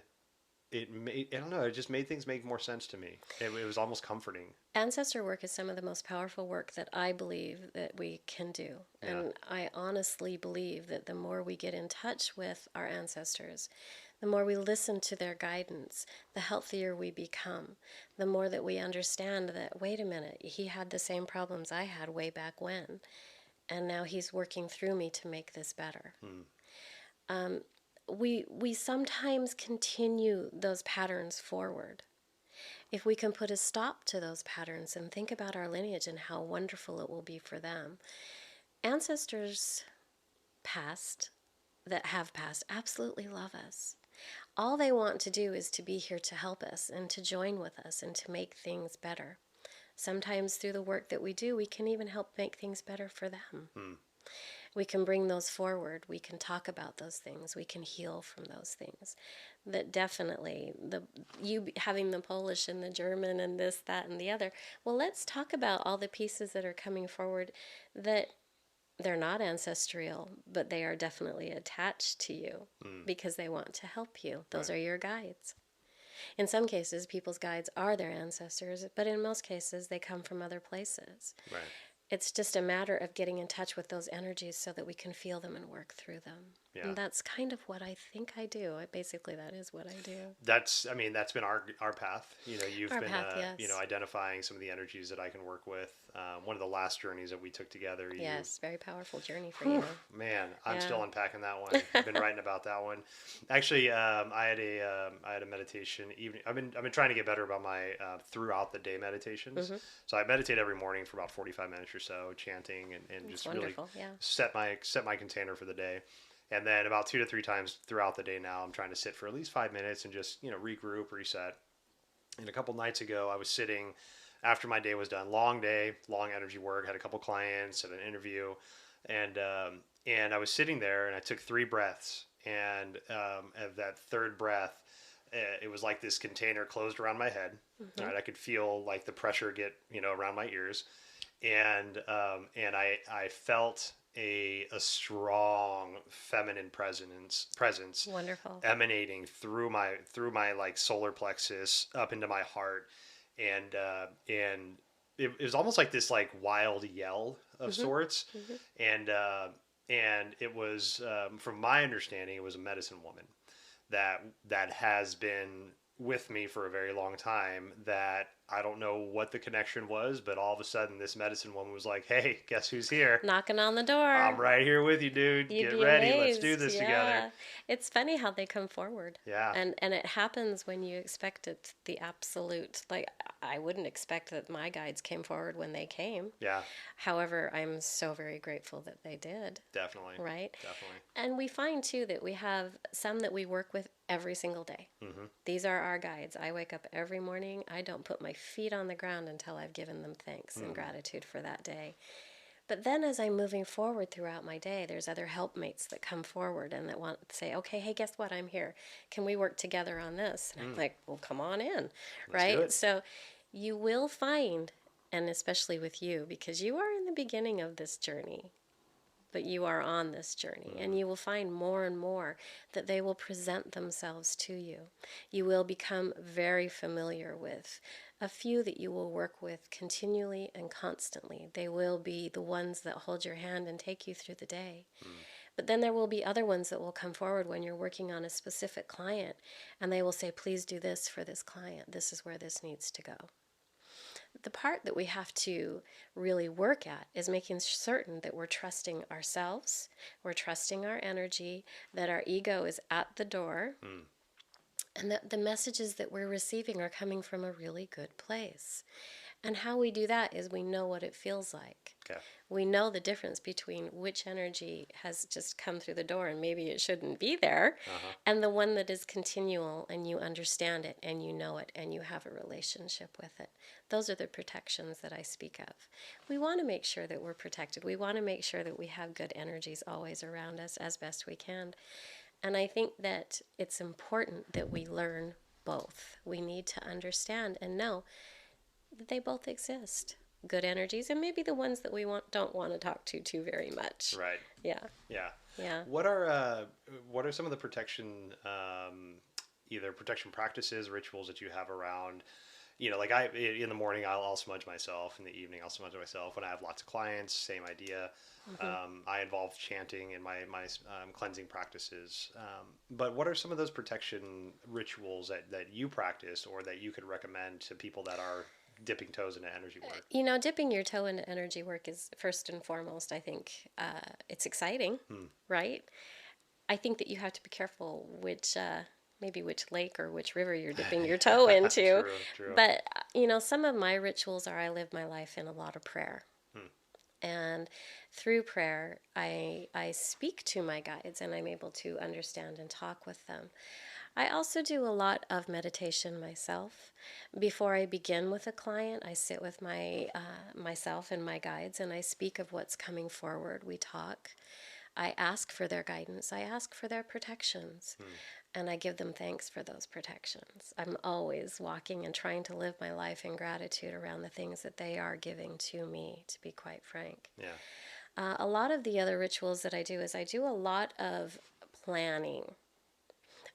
Speaker 1: I don't know, it just made things make more sense to me. It was almost comforting.
Speaker 2: Ancestor work is some of the most powerful work that I believe that we can do.
Speaker 1: Yeah.
Speaker 2: And I honestly believe that the more we get in touch with our ancestors, the more we listen to their guidance, the healthier we become. The more that we understand that, wait a minute, he had the same problems I had way back when, and now he's working through me to make this better.
Speaker 1: Hmm.
Speaker 2: We sometimes continue those patterns forward. If we can put a stop to those patterns and think about our lineage and how wonderful it will be for them. Ancestors past that have passed absolutely love us. All they want to do is to be here to help us and to join with us and to make things better. Sometimes through the work that we do, we can even help make things better for them.
Speaker 1: Hmm.
Speaker 2: We can bring those forward. We can talk about those things. We can heal from those things. That definitely, you having the Polish and the German and this, that, and the other. Well, let's talk about all the pieces that are coming forward that they're not ancestral, but they are definitely attached to you
Speaker 1: Hmm.
Speaker 2: because they want to help you. Those
Speaker 1: Right.
Speaker 2: are your guides. In some cases, people's guides are their ancestors, but in most cases, they come from other places.
Speaker 1: Right.
Speaker 2: It's just a matter of getting in touch with those energies so that we can feel them and work through them.
Speaker 1: Yeah.
Speaker 2: And that's kind of what I think I do. Basically, that is what I do.
Speaker 1: That's been our path. You've
Speaker 2: Our
Speaker 1: been
Speaker 2: path, yes.
Speaker 1: identifying some of the energies that I can work with. One of the last journeys that we took together,
Speaker 2: Yes, very powerful journey for
Speaker 1: whew,
Speaker 2: you.
Speaker 1: man, I'm
Speaker 2: Yeah.
Speaker 1: still unpacking that one. I've been writing about that one. Actually, I had a meditation evening. I've been trying to get better about my throughout the day meditations.
Speaker 2: Mm-hmm.
Speaker 1: So I meditate every morning for about 45 minutes or so, chanting and
Speaker 2: It's
Speaker 1: just really
Speaker 2: wonderful, yeah.
Speaker 1: set my container for the day. And then about 2 to 3 times throughout the day now, I'm trying to sit for at least 5 minutes and just regroup, reset. And a couple nights ago, I was sitting after my day was done. Long day, long energy work. Had a couple clients and an interview, and I was sitting there and I took 3 breaths. And at that third breath, it was like this container closed around my head.
Speaker 2: Mm-hmm.
Speaker 1: Right, I could feel like the pressure get around my ears, and I felt a strong feminine presence
Speaker 2: Wonderful.
Speaker 1: emanating through my like solar plexus up into my heart, and it was almost like this like wild yell of
Speaker 2: Mm-hmm.
Speaker 1: sorts,
Speaker 2: Mm-hmm.
Speaker 1: and it was from my understanding it was a medicine woman that has been with me for a very long time. That I don't know what the connection was, but all of a sudden this medicine woman was like, "Hey, guess who's here?
Speaker 2: Knocking on the door.
Speaker 1: I'm right here with you, dude.
Speaker 2: You'd
Speaker 1: Get
Speaker 2: be
Speaker 1: ready. Let's do
Speaker 2: amazed.
Speaker 1: this together."
Speaker 2: Yeah. It's funny how they come forward.
Speaker 1: Yeah.
Speaker 2: And it happens when you expect it the absolute. Like I wouldn't expect that my guides came forward when they came.
Speaker 1: Yeah.
Speaker 2: However, I'm so very grateful that they did,
Speaker 1: Definitely.
Speaker 2: right?
Speaker 1: Definitely.
Speaker 2: And we find too that we have some that we work with every single day.
Speaker 1: Mm-hmm.
Speaker 2: These are our guides. I wake up every morning. I don't put my feet on the ground until I've given them thanks and gratitude for that day. But then as I'm moving forward throughout my day, there's other helpmates that come forward and that want to say, okay, hey, guess what? I'm here. Can we work together on this? And I'm like, well, come on in,
Speaker 1: Let's do
Speaker 2: right?
Speaker 1: it.
Speaker 2: So you will find and especially with you, because you are in the beginning of this journey, but you are on this journey,
Speaker 1: Mm-hmm.
Speaker 2: and you will find more and more that they will present themselves to you. You will become very familiar with a few that you will work with continually and constantly. They will be the ones that hold your hand and take you through the day.
Speaker 1: Mm.
Speaker 2: But then there will be other ones that will come forward when you're working on a specific client, and they will say, please do this for this client. This is where this needs to go. The part that we have to really work at is making certain that we're trusting ourselves, we're trusting our energy, that our ego is at the door,
Speaker 1: Mm.
Speaker 2: and that the messages that we're receiving are coming from a really good place. And how we do that is we know what it feels like.
Speaker 1: Okay.
Speaker 2: We know the difference between which energy has just come through the door and maybe it shouldn't be there,
Speaker 1: Uh-huh.
Speaker 2: and the one that is continual and you understand it and you know it and you have a relationship with it. Those are the protections that I speak of. We want to make sure that we're protected. We want to make sure that we have good energies always around us as best we can. And I think that it's important that we learn both. We need to understand and know that they both exist. Good energies and maybe the ones that we don't want to talk to too very much.
Speaker 1: Right.
Speaker 2: Yeah.
Speaker 1: Yeah.
Speaker 2: Yeah.
Speaker 1: What are some of the protection, either protection practices, rituals that you have around? You know, like in the morning I'll smudge myself. In the evening I'll smudge myself. When I have lots of clients, same idea. I involve chanting in my cleansing practices. But what are some of those protection rituals that you practice or that you could recommend to people that are dipping toes into energy work?
Speaker 2: You know, dipping your toe into energy work is first and foremost, I think, it's exciting,
Speaker 1: Hmm.
Speaker 2: right? I think that you have to be careful maybe which lake or which river you're dipping your toe into.
Speaker 1: True, true.
Speaker 2: But, some of my rituals are I live my life in a lot of prayer.
Speaker 1: Hmm.
Speaker 2: And through prayer, I speak to my guides and I'm able to understand and talk with them. I also do a lot of meditation myself. Before I begin with a client, I sit with myself and my guides, and I speak of what's coming forward. We talk. I ask for their guidance. I ask for their protections,
Speaker 1: Hmm.
Speaker 2: and I give them thanks for those protections. I'm always walking and trying to live my life in gratitude around the things that they are giving to me, to be quite frank.
Speaker 1: Yeah.
Speaker 2: A lot of the other rituals that I do is I do a lot of planning.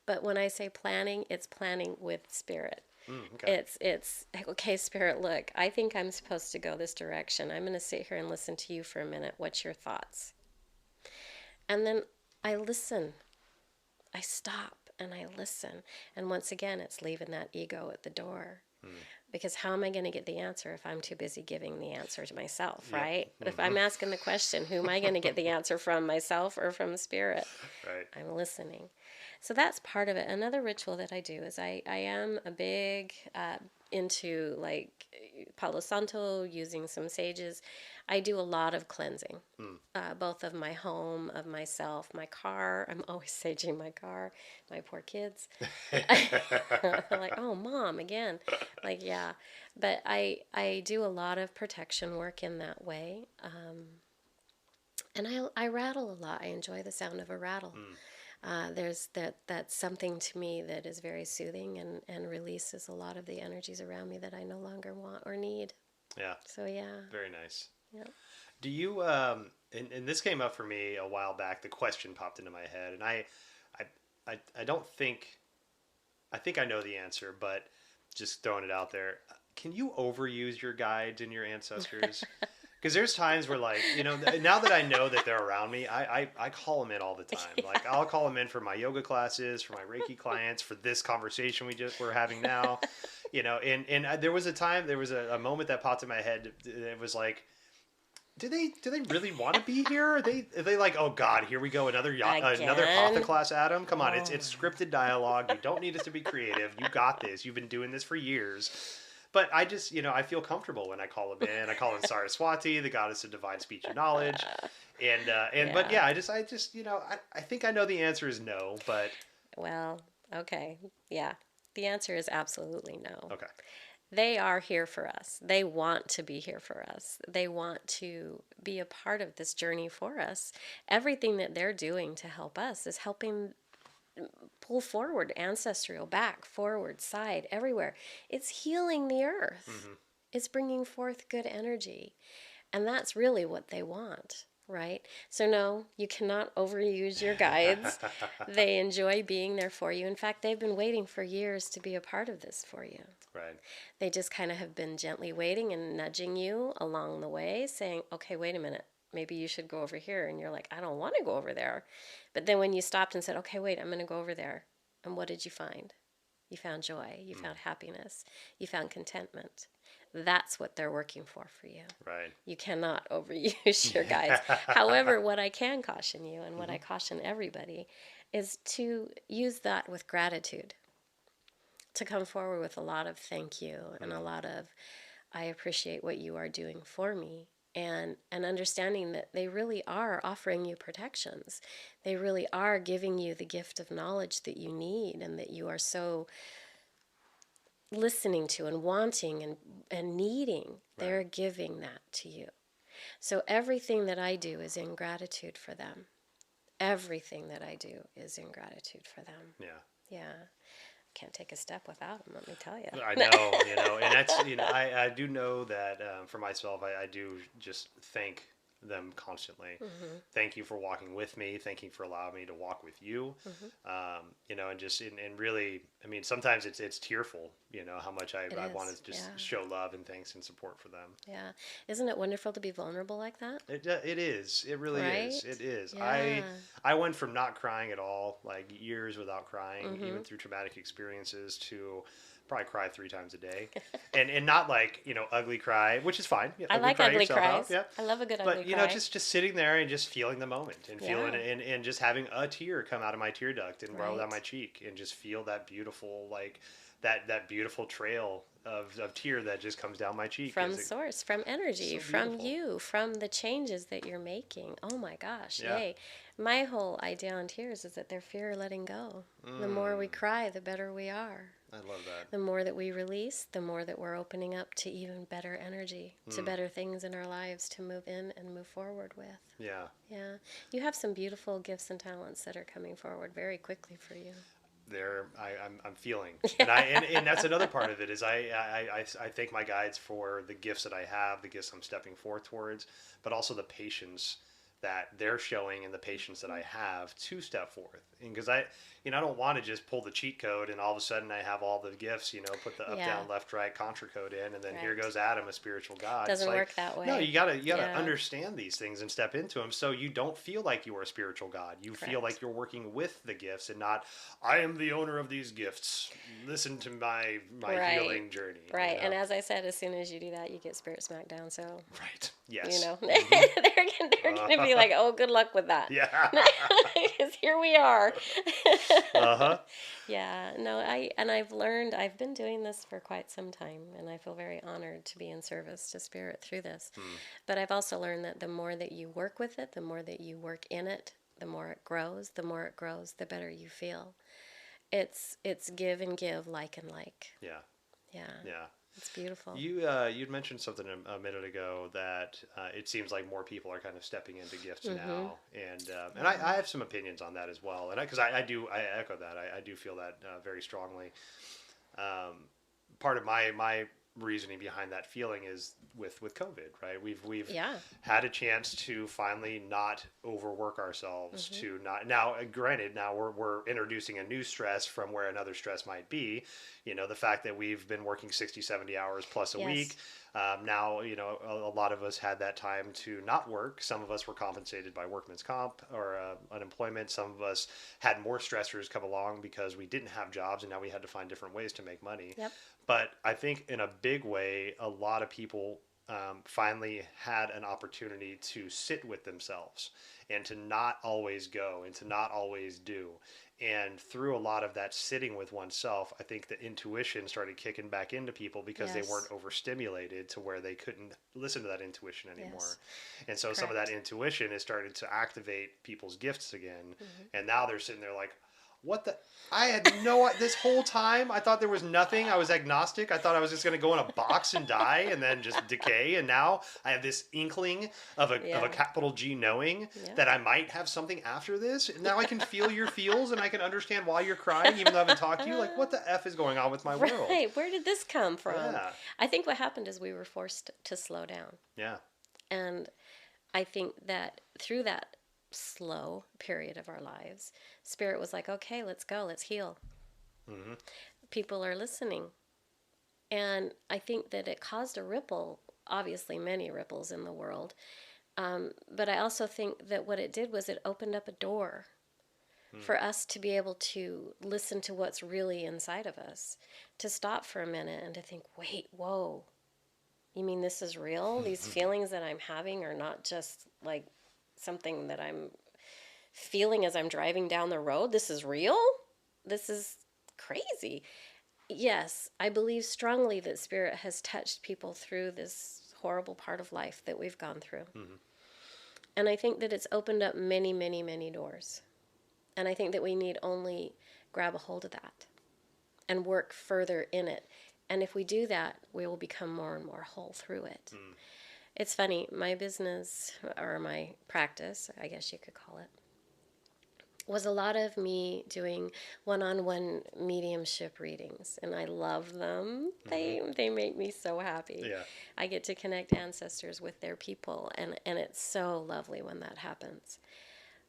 Speaker 2: But when I say planning, it's planning with spirit.
Speaker 1: Okay.
Speaker 2: It's okay, spirit, look, I think I'm supposed to go this direction. I'm going to sit here and listen to you for a minute. What's your thoughts? And then I listen. I stop and I listen. And once again, it's leaving that ego at the door.
Speaker 1: Hmm.
Speaker 2: Because how am I going to get the answer if I'm too busy giving the answer to myself,
Speaker 1: Yep.
Speaker 2: right?
Speaker 1: Mm-hmm.
Speaker 2: If I'm asking the question, who am I going to get the answer from, myself or from spirit?
Speaker 1: Right.
Speaker 2: I'm listening. So that's part of it. Another ritual that I do is I am a big into like Palo Santo, using some sages. I do a lot of cleansing,
Speaker 1: Hmm.
Speaker 2: both of my home, of myself, my car. I'm always saging my car, my poor kids. Like, oh, mom, again. Like, yeah. But I do a lot of protection work in that way. And I rattle a lot. I enjoy the sound of a rattle.
Speaker 1: Hmm.
Speaker 2: There's that's something to me that is very soothing and releases a lot of the energies around me that I no longer want or need.
Speaker 1: Yeah.
Speaker 2: So yeah.
Speaker 1: Very nice.
Speaker 2: Yeah.
Speaker 1: Do you and this came up for me a while back, the question popped into my head, and I don't think I think I know the answer, but just throwing it out there. Can you overuse your guides and your ancestors? Because there's times where, like, now that I know that they're around me, I call them in all the time.
Speaker 2: Yeah.
Speaker 1: Like, I'll call them in for my yoga classes, for my Reiki clients, for this conversation we're having now. And there was a moment that popped in my head. It was like, do they really want to be here? Are they like, oh God, here we go, another hatha
Speaker 2: Again.
Speaker 1: class, Adam? Come on,
Speaker 2: Oh
Speaker 1: it's
Speaker 2: my.
Speaker 1: scripted dialogue. You don't need us to be creative. You got this. You've been doing this for years. But I just, I feel comfortable when I call them in. I call them Saraswati, the goddess of divine speech and knowledge, but
Speaker 2: Yeah.
Speaker 1: yeah, I think I know the answer is no, but
Speaker 2: Well, okay. Yeah. The answer is absolutely no.
Speaker 1: okay,
Speaker 2: They are here for us. They want to be here for us. They want to be a part of this journey for us. Everything that they're doing to help us is helping pull forward ancestral, back, forward, side, everywhere. It's healing the earth.
Speaker 1: mm-hmm.
Speaker 2: It's bringing forth good energy. And that's really what they want, right? So, no, you cannot overuse your guides. They enjoy being there for you. In fact, they've been waiting for years to be a part of this for you.
Speaker 1: Right.
Speaker 2: They just kind of have been gently waiting and nudging you along the way, saying, okay, wait a minute. Maybe you should go over here. And you're like, I don't want to go over there. But then when you stopped and said, okay, wait, I'm going to go over there. And what did you find? You found joy. You found happiness. You found contentment. That's what they're working for you.
Speaker 1: Right.
Speaker 2: You cannot overuse your guides. However, what I can caution you and what I caution everybody is to use that with gratitude. To come forward with a lot of thank you and a lot of I appreciate what you are doing for me, and understanding that they really are offering you protections. They really are giving you the gift of knowledge that you need and that you are so listening to and wanting and needing. Right. They're giving that to you. So everything that I do is in gratitude for them. Everything that I do is in gratitude for them.
Speaker 1: Yeah.
Speaker 2: Yeah. Can't take a step without them, let me tell you.
Speaker 1: I know, and that's, I do know that for myself, I do just thank them constantly. Mm-hmm. Thank you for walking with me. Thank you for allowing me to walk with you. Mm-hmm. And just, and really, I mean, sometimes it's tearful, how much I want to just show love and thanks and support for them.
Speaker 2: Yeah. Isn't it wonderful to be vulnerable like that?
Speaker 1: It is. It really is. It is.
Speaker 2: Yeah.
Speaker 1: I went from not crying at all, like years without crying, even through traumatic experiences, to probably cry 3 times a day, and not like ugly cry, which is fine.
Speaker 2: I like ugly cries. Yeah, I love a good ugly cry.
Speaker 1: But just sitting there and just feeling the moment and feeling it, and just having a tear come out of my tear duct and roll down my cheek, and just feel that beautiful that beautiful trail of tear that just comes down my cheek
Speaker 2: from source, from energy, so from you, from the changes that you're making. Oh my gosh, yay. My whole idea on tears is that they're fear letting go. The more we cry, the better we are.
Speaker 1: I love that.
Speaker 2: The more that we release, the more that we're opening up to even better energy, to better things in our lives to move in and move forward with.
Speaker 1: Yeah.
Speaker 2: Yeah. You have some beautiful gifts and talents that are coming forward very quickly for you.
Speaker 1: I'm feeling, and that's another part of it is I thank my guides for the gifts that I have, the gifts I'm stepping forth towards, but also the patience that they're showing and the patience that I have to step forth. And because I don't want to just pull the cheat code and all of a sudden I have all the gifts, put the up, down, left, right contra code in, and then here goes Adam, a spiritual God.
Speaker 2: Doesn't work that way.
Speaker 1: No, you gotta understand these things and step into them so you don't feel like you are a spiritual God. You feel like you're working with the gifts and not, I am the owner of these gifts. Listen to my healing journey.
Speaker 2: Right. And as I said, as soon as you do that, you get spirit smacked down. So
Speaker 1: right. Yes.
Speaker 2: They're going to be like, oh, good luck with that.
Speaker 1: Yeah.
Speaker 2: Because here we are.
Speaker 1: Uh-huh.
Speaker 2: Yeah. No, I've been doing this for quite some time, and I feel very honored to be in service to spirit through this. But I've also learned that the more that you work with it, the more that you work in it, the more it grows. The more it grows, the better you feel. It's give and give, like and like.
Speaker 1: Yeah.
Speaker 2: Yeah.
Speaker 1: Yeah.
Speaker 2: It's beautiful.
Speaker 1: You'd mentioned something a minute ago that it seems like more people are kind of stepping into gifts now, and I have some opinions on that as well, and because I echo that. I do feel that very strongly. Part of my reasoning behind that feeling is with COVID, right? We've had a chance to finally not overwork ourselves, to not now. Granted, now we're introducing a new stress from where another stress might be. The fact that we've been working 60, 70 hours plus a week. Now, a lot of us had that time to not work. Some of us were compensated by workman's comp or unemployment. Some of us had more stressors come along because we didn't have jobs and now we had to find different ways to make money.
Speaker 2: Yep.
Speaker 1: But I think in a big way, a lot of people finally had an opportunity to sit with themselves and to not always go and to not always do. And through a lot of that sitting with oneself, I think the intuition started kicking back into people because they weren't overstimulated to where they couldn't listen to that intuition anymore. Yes. And so some of that intuition has started to activate people's gifts again. And now they're sitting there like, what the? I had no. This whole time, I thought there was nothing. I was agnostic. I thought I was just going to go in a box and die and then just decay. And now I have this inkling of a
Speaker 2: Yeah.
Speaker 1: capital G knowing
Speaker 2: Yeah.
Speaker 1: that I might have something after this. And now I can feel your feels and I can understand why you're crying, even though I haven't talked to you. Like, what the f is going on with my world?
Speaker 2: Right. Where did this come from?
Speaker 1: Yeah,
Speaker 2: I think what happened is we were forced to slow down.
Speaker 1: yeah,
Speaker 2: And I think that through that slow period of our lives, Spirit was like, okay, let's go, let's heal.
Speaker 1: hmm
Speaker 2: People are listening. And I think that it caused a ripple, obviously, many ripples in the world. But I also think that what it did was it opened up a door for us to be able to listen to what's really inside of us, to stop for a minute and to think, wait, whoa, you mean this is real? These feelings that I'm having are not just like something that I'm feeling as I'm driving down the road. This is real? This is crazy. Yes, I believe strongly that Spirit has touched people through this horrible part of life that we've gone through.
Speaker 1: hmm
Speaker 2: And I think that it's opened up many, many, many doors. And I think that we need only grab a hold of that and work further in it. And if we do that, we will become more and more whole through it.
Speaker 1: mm
Speaker 2: It's funny, my business, or my practice, I guess you could call it, was a lot of me doing one-on-one mediumship readings, and I love them. They make me so happy.
Speaker 1: Yeah.
Speaker 2: I get to connect ancestors with their people, and it's so lovely when that happens.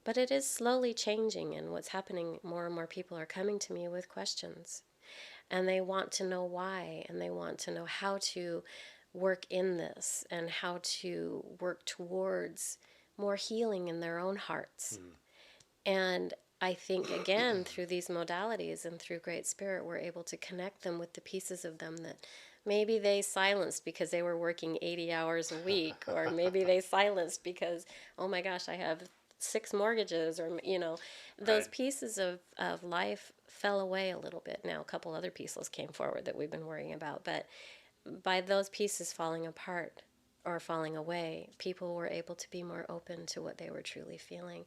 Speaker 2: But it is slowly changing, and what's happening, more and more people are coming to me with questions, and they want to know why, and they want to know how to work in this and how to work towards more healing in their own hearts. And I think, again, through these modalities and through Great Spirit, we're able to connect them with the pieces of them that maybe they silenced because they were working 80 hours a week, or maybe they silenced because, oh my gosh, I have 6 mortgages, or, those
Speaker 1: Right.
Speaker 2: pieces of life fell away a little bit. Now, a couple other pieces came forward that we've been worrying about, but by those pieces falling apart or falling away, people were able to be more open to what they were truly feeling.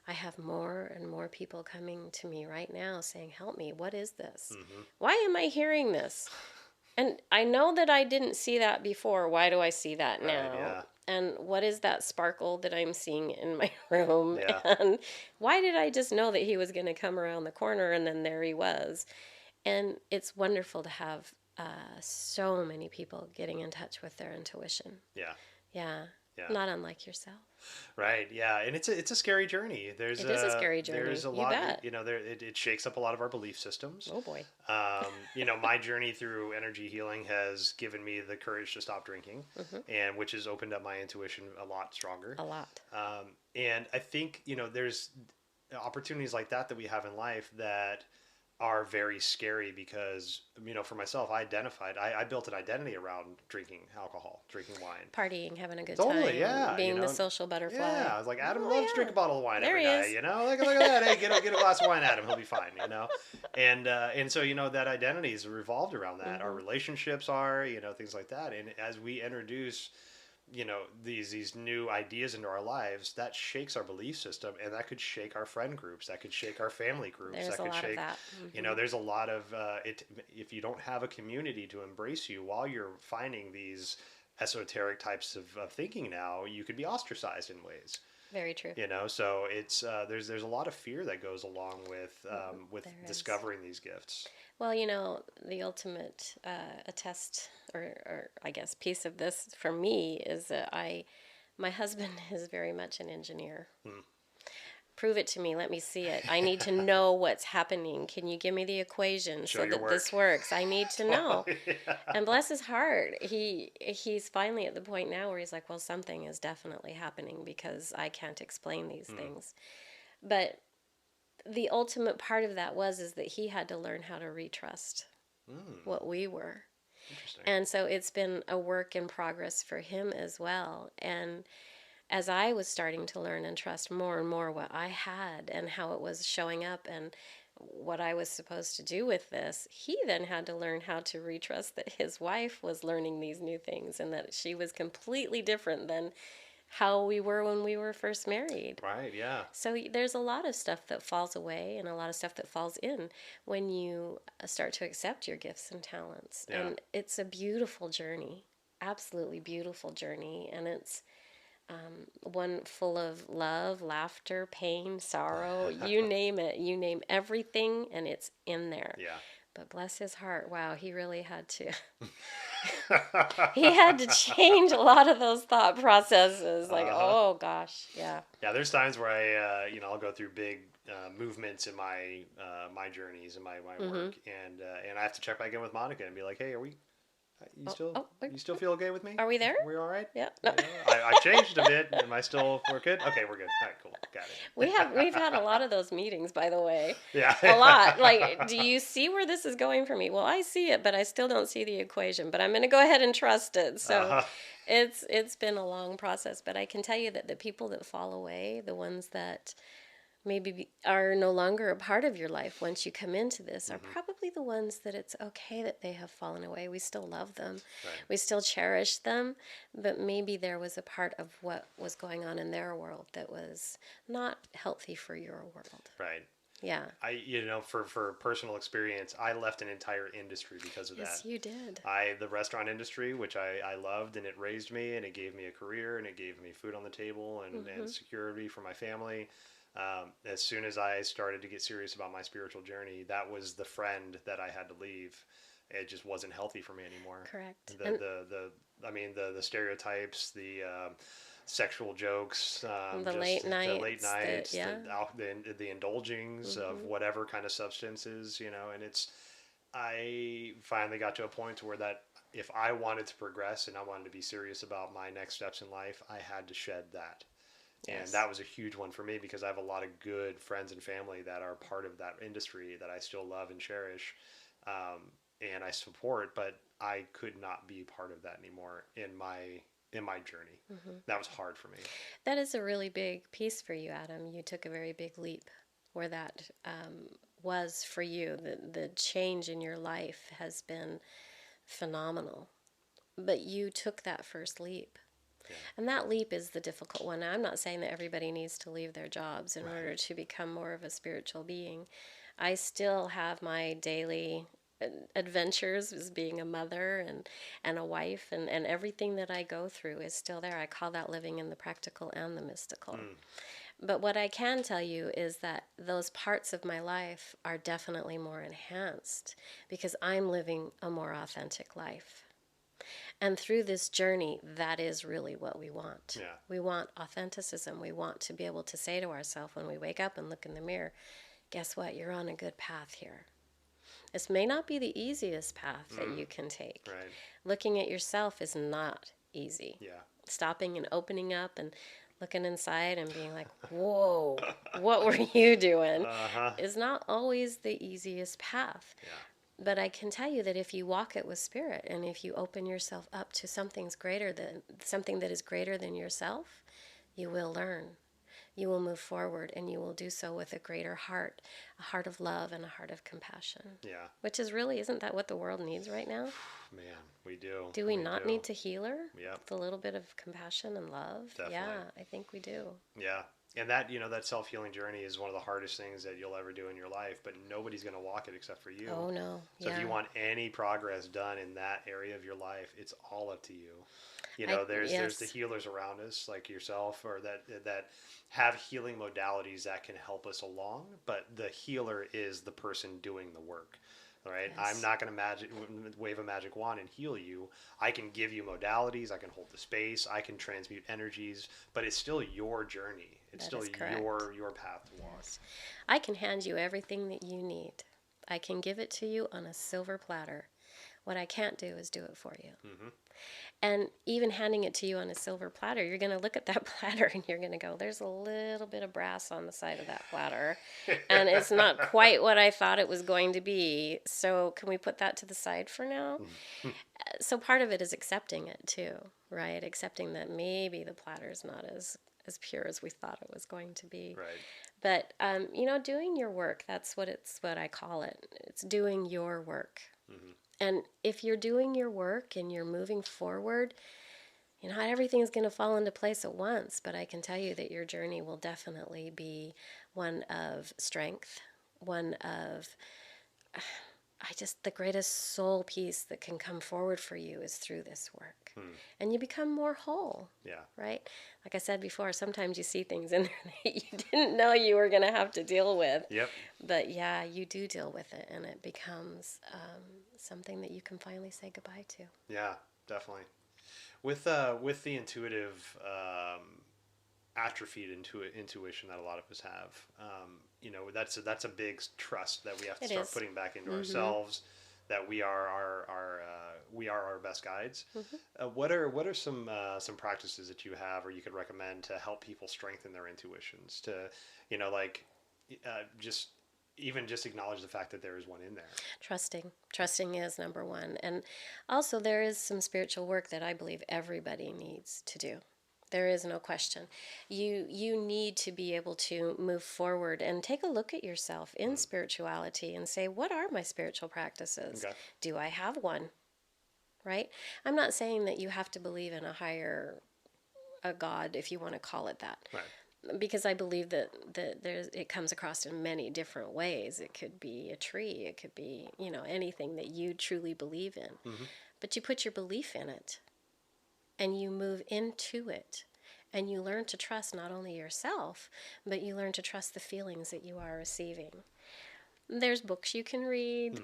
Speaker 2: I have more and more people coming to me right now saying, help me, what is this? Why am I hearing this? And I know that I didn't see that before. Why do I see that
Speaker 1: Right.
Speaker 2: now?
Speaker 1: Yeah.
Speaker 2: And what is that sparkle that I'm seeing in my room?
Speaker 1: Yeah.
Speaker 2: And why did I just know that he was going to come around the corner, and then there he was? And it's wonderful to have so many people getting in touch with their intuition.
Speaker 1: Yeah.
Speaker 2: Yeah.
Speaker 1: Yeah.
Speaker 2: Not unlike yourself.
Speaker 1: Right. Yeah. And it's a scary journey.
Speaker 2: It is a scary journey.
Speaker 1: There's a
Speaker 2: You
Speaker 1: lot.
Speaker 2: bet.
Speaker 1: It shakes up a lot of our belief systems.
Speaker 2: Oh boy.
Speaker 1: My journey through energy healing has given me the courage to stop drinking, and which has opened up my intuition a lot stronger.
Speaker 2: A lot.
Speaker 1: And I think there's opportunities like that we have in life that are very scary because for myself, I built an identity around drinking alcohol, drinking wine.
Speaker 2: Partying, having a good
Speaker 1: Totally,
Speaker 2: time.
Speaker 1: yeah,
Speaker 2: Being the social butterfly.
Speaker 1: Yeah, I was like, Adam
Speaker 2: Oh,
Speaker 1: loves
Speaker 2: yeah.
Speaker 1: drink a bottle of wine
Speaker 2: There
Speaker 1: every
Speaker 2: he
Speaker 1: night.
Speaker 2: is.
Speaker 1: Look at that. Hey, get a glass of wine, Adam. He'll be fine. And so that identity is revolved around that. Our relationships are, things like that. And as we introduce, these new ideas into our lives, that shakes our belief system, and that could shake our friend groups. That could shake our family groups.
Speaker 2: There's
Speaker 1: that
Speaker 2: a
Speaker 1: could
Speaker 2: lot
Speaker 1: shake.
Speaker 2: of that.
Speaker 1: There's a lot of it. If you don't have a community to embrace you while you're finding these esoteric types of thinking now, you could be ostracized in ways.
Speaker 2: Very true.
Speaker 1: So it's there's a lot of fear that goes along with
Speaker 2: There is.
Speaker 1: discovering these gifts.
Speaker 2: Well, the ultimate attest, or I guess piece of this for me is that my husband is very much an engineer. Prove it to me. Let me see it. I need to know what's happening. Can you give me the equation
Speaker 1: Show
Speaker 2: so
Speaker 1: your
Speaker 2: that this
Speaker 1: work.
Speaker 2: works? I need to know.
Speaker 1: Yeah.
Speaker 2: And bless his heart, he's finally at the point now where he's like, well, something is definitely happening because I can't explain these things. But the ultimate part of that is that he had to learn how to retrust what we were.
Speaker 1: Interesting.
Speaker 2: And so it's been a work in progress for him as well. And as I was starting to learn and trust more and more what I had and how it was showing up and what I was supposed to do with this, he then had to learn how to retrust that his wife was learning these new things and that she was completely different than how we were when we were first married.
Speaker 1: Right, yeah.
Speaker 2: So there's a lot of stuff that falls away and a lot of stuff that falls in when you start to accept your gifts and talents.
Speaker 1: Yeah.
Speaker 2: And it's a beautiful journey, absolutely beautiful journey. And it's one full of love, laughter, pain, sorrow, you name it. You name everything, and it's in there.
Speaker 1: Yeah.
Speaker 2: But bless his heart, wow, he really had to. He had to change a lot of those thought processes. Like, oh gosh, yeah.
Speaker 1: Yeah, there's times where I'll go through big movements in my journeys and my work, and I have to check back in with Monica and be like, hey, are we? You still feel okay with me?
Speaker 2: Are we there?
Speaker 1: We all right?
Speaker 2: Yeah. No.
Speaker 1: I changed a bit. Am I still? We're good. Okay, we're good. All right, cool. Got it.
Speaker 2: We've had a lot of those meetings, by the way.
Speaker 1: Yeah.
Speaker 2: A lot. Like, do you see where this is going for me? Well, I see it, but I still don't see the equation. But I'm going to go ahead and trust it. So it's been a long process. But I can tell you that the people that fall away, the ones that maybe are no longer a part of your life once you come into this, are probably the ones that it's okay that they have fallen away. We still love them.
Speaker 1: Right.
Speaker 2: We still cherish them, but maybe there was a part of what was going on in their world that was not healthy for your world.
Speaker 1: Right.
Speaker 2: Yeah.
Speaker 1: For personal experience, I left an entire industry because of that.
Speaker 2: Yes, you did.
Speaker 1: The restaurant industry, which I loved, and it raised me, and it gave me a career, and it gave me food on the table and security for my family. As soon as I started to get serious about my spiritual journey, that was the friend that I had to leave. It just wasn't healthy for me anymore.
Speaker 2: Correct.
Speaker 1: The stereotypes, the sexual jokes,
Speaker 2: the late nights,
Speaker 1: the indulgings of whatever kind of substances, and I finally got to a point where that if I wanted to progress and I wanted to be serious about my next steps in life, I had to shed that.
Speaker 2: Yes.
Speaker 1: And that was a huge one for me because I have a lot of good friends and family that are part of that industry that I still love and cherish, and I support. But I could not be part of that anymore in my journey. That was hard for me.
Speaker 2: That is a really big piece for you, Adam. You took a very big leap where that was for you. The change in your life has been phenomenal. But you took that first leap. Yeah. And that leap is the difficult one. Now, I'm not saying that everybody needs to leave their jobs in order to become more of a spiritual being. I still have my daily adventures as being a mother and a wife, and everything that I go through is still there. I call that living in the practical and the mystical. But what I can tell you is that those parts of my life are definitely more enhanced because I'm living a more authentic life. And through this journey, that is really what we want.
Speaker 1: Yeah.
Speaker 2: We want authenticism. We want to be able to say to ourselves when we wake up and look in the mirror, guess what? You're on a good path here. This may not be the easiest path that you can take.
Speaker 1: Right.
Speaker 2: Looking at yourself is not easy.
Speaker 1: Yeah.
Speaker 2: Stopping and opening up and looking inside and being like, whoa, what were you doing? Is not always the easiest path.
Speaker 1: Yeah.
Speaker 2: But I can tell you that if you walk it with spirit and if you open yourself up to something that is greater than yourself, you will learn. You will move forward and you will do so with a greater heart, a heart of love and a heart of compassion.
Speaker 1: Yeah.
Speaker 2: Which is really, isn't that what the world needs right now?
Speaker 1: Man, we do.
Speaker 2: Do we not need to healer?
Speaker 1: Yep.
Speaker 2: With a little bit of compassion and love?
Speaker 1: Definitely.
Speaker 2: Yeah, I think we do.
Speaker 1: Yeah. And that, that self-healing journey is one of the hardest things that you'll ever do in your life, but nobody's going to walk it except for you.
Speaker 2: Oh, no.
Speaker 1: So if you want any progress done in that area of your life, it's all up to you. There's the healers around us like yourself or that have healing modalities that can help us along, but the healer is the person doing the work. Right? Yes. I'm not going to wave a magic wand and heal you. I can give you modalities. I can hold the space. I can transmute energies, but it's still your journey. It's still your path to walk. Yes.
Speaker 2: I can hand you everything that you need. I can give it to you on a silver platter. What I can't do is do it for you. And even handing it to you on a silver platter, you're going to look at that platter and you're going to go, there's a little bit of brass on the side of that platter. And it's not quite what I thought it was going to be. So can we put that to the side for now? So part of it is accepting it too, right? Accepting that maybe the platter is not as pure as we thought it was going to be.
Speaker 1: Right.
Speaker 2: But, doing your work, that's what I call it. It's doing your work. And if you're doing your work and you're moving forward, Not everything's going to fall into place at once, but I can tell you that your journey will definitely be one of strength, one of the greatest soul peace that can come forward for you is through this work.
Speaker 1: Hmm.
Speaker 2: And you become more whole,
Speaker 1: Yeah.
Speaker 2: right? Like I said before, sometimes you see things in there that you didn't know you were going to have to deal with.
Speaker 1: Yep.
Speaker 2: But yeah, you do deal with it, and it becomes something that you can finally say goodbye to.
Speaker 1: Yeah, definitely. With the intuitive atrophied intuition that a lot of us have, that's a big trust that we have to
Speaker 2: It
Speaker 1: start
Speaker 2: is.
Speaker 1: putting back into
Speaker 2: Mm-hmm.
Speaker 1: ourselves. That we are we are our best guides.
Speaker 2: Mm-hmm.
Speaker 1: What are some practices that you have or you could recommend to help people strengthen their intuitions to, like, just even just acknowledge the fact that there is one in there.
Speaker 2: Trusting is number one. And also, there is some spiritual work that I believe everybody needs to do. There is no question. You need to be able to move forward and take a look at yourself in
Speaker 1: Mm.
Speaker 2: spirituality and say, what are my spiritual practices?
Speaker 1: Okay.
Speaker 2: Do I have one? Right? I'm not saying that you have to believe in a god, if you want to call it that,
Speaker 1: Right.
Speaker 2: because I believe that it comes across in many different ways. It could be a tree, it could be, anything that you truly believe in.
Speaker 1: Mm-hmm.
Speaker 2: But you put your belief in it and you move into it, and you learn to trust not only yourself, but you learn to trust the feelings that you are receiving. There's books you can read,
Speaker 1: Mm-hmm.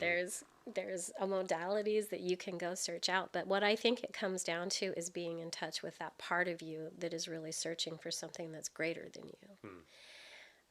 Speaker 2: there's modalities that you can go search out, but what I think it comes down to is being in touch with that part of you that is really searching for something that's greater than you.
Speaker 1: Mm.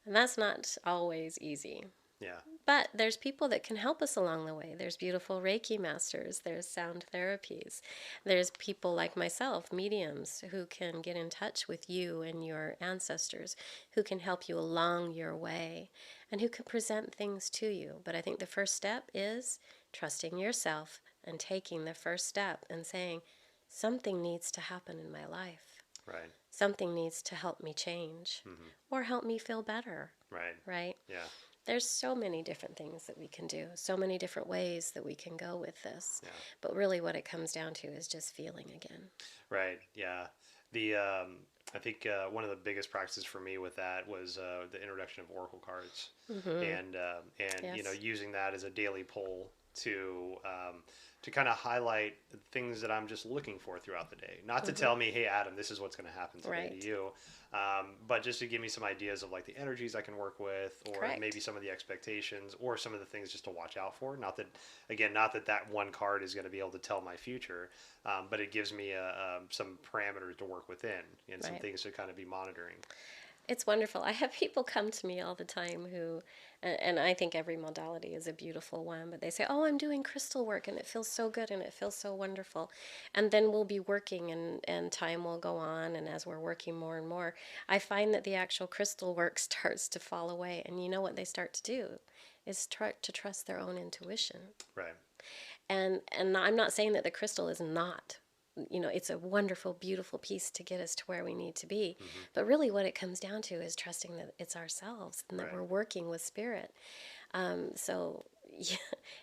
Speaker 2: And that's not always easy.
Speaker 1: Yeah.
Speaker 2: But there's people that can help us along the way. There's beautiful Reiki masters, there's sound therapies. There's people like myself, mediums, who can get in touch with you and your ancestors, who can help you along your way, and who can present things to you. But I think the first step is trusting yourself and taking the first step and saying, something needs to happen in my life.
Speaker 1: Right.
Speaker 2: Something needs to help me change
Speaker 1: Mm-hmm.
Speaker 2: or help me feel better,
Speaker 1: Right.
Speaker 2: right?
Speaker 1: Yeah.
Speaker 2: There's so many different things that we can do, so many different ways that we can go with this.
Speaker 1: Yeah.
Speaker 2: But really, what it comes down to is just feeling again.
Speaker 1: Right. Yeah. The I think one of the biggest practices for me with that was the introduction of oracle cards,
Speaker 2: Mm-hmm.
Speaker 1: and
Speaker 2: Yes.
Speaker 1: using that as a daily poll to kind of highlight things that I'm just looking for throughout the day. Not to
Speaker 2: Mm-hmm.
Speaker 1: tell me, hey Adam, this is what's going to happen today to
Speaker 2: Right.
Speaker 1: you, but just to give me some ideas of like the energies I can work with, or maybe
Speaker 2: Correct.
Speaker 1: some of the expectations, or some of the things just to watch out for. Not that one card is going to be able to tell my future, but it gives me some parameters to work within and some
Speaker 2: Right.
Speaker 1: things to kind of be monitoring.
Speaker 2: It's wonderful. I have people come to me all the time who, and I think every modality is a beautiful one, but they say, oh, I'm doing crystal work and it feels so good and it feels so wonderful. And then we'll be working, and time will go on. And as we're working more and more, I find that the actual crystal work starts to fall away. And you know what they start to do is start to trust their own intuition.
Speaker 1: Right.
Speaker 2: And I'm not saying that the crystal is not, it's a wonderful, beautiful piece to get us to where we need to be.
Speaker 1: Mm-hmm.
Speaker 2: But really, what it comes down to is trusting that it's ourselves and that
Speaker 1: Right.
Speaker 2: we're working with spirit. So, yeah,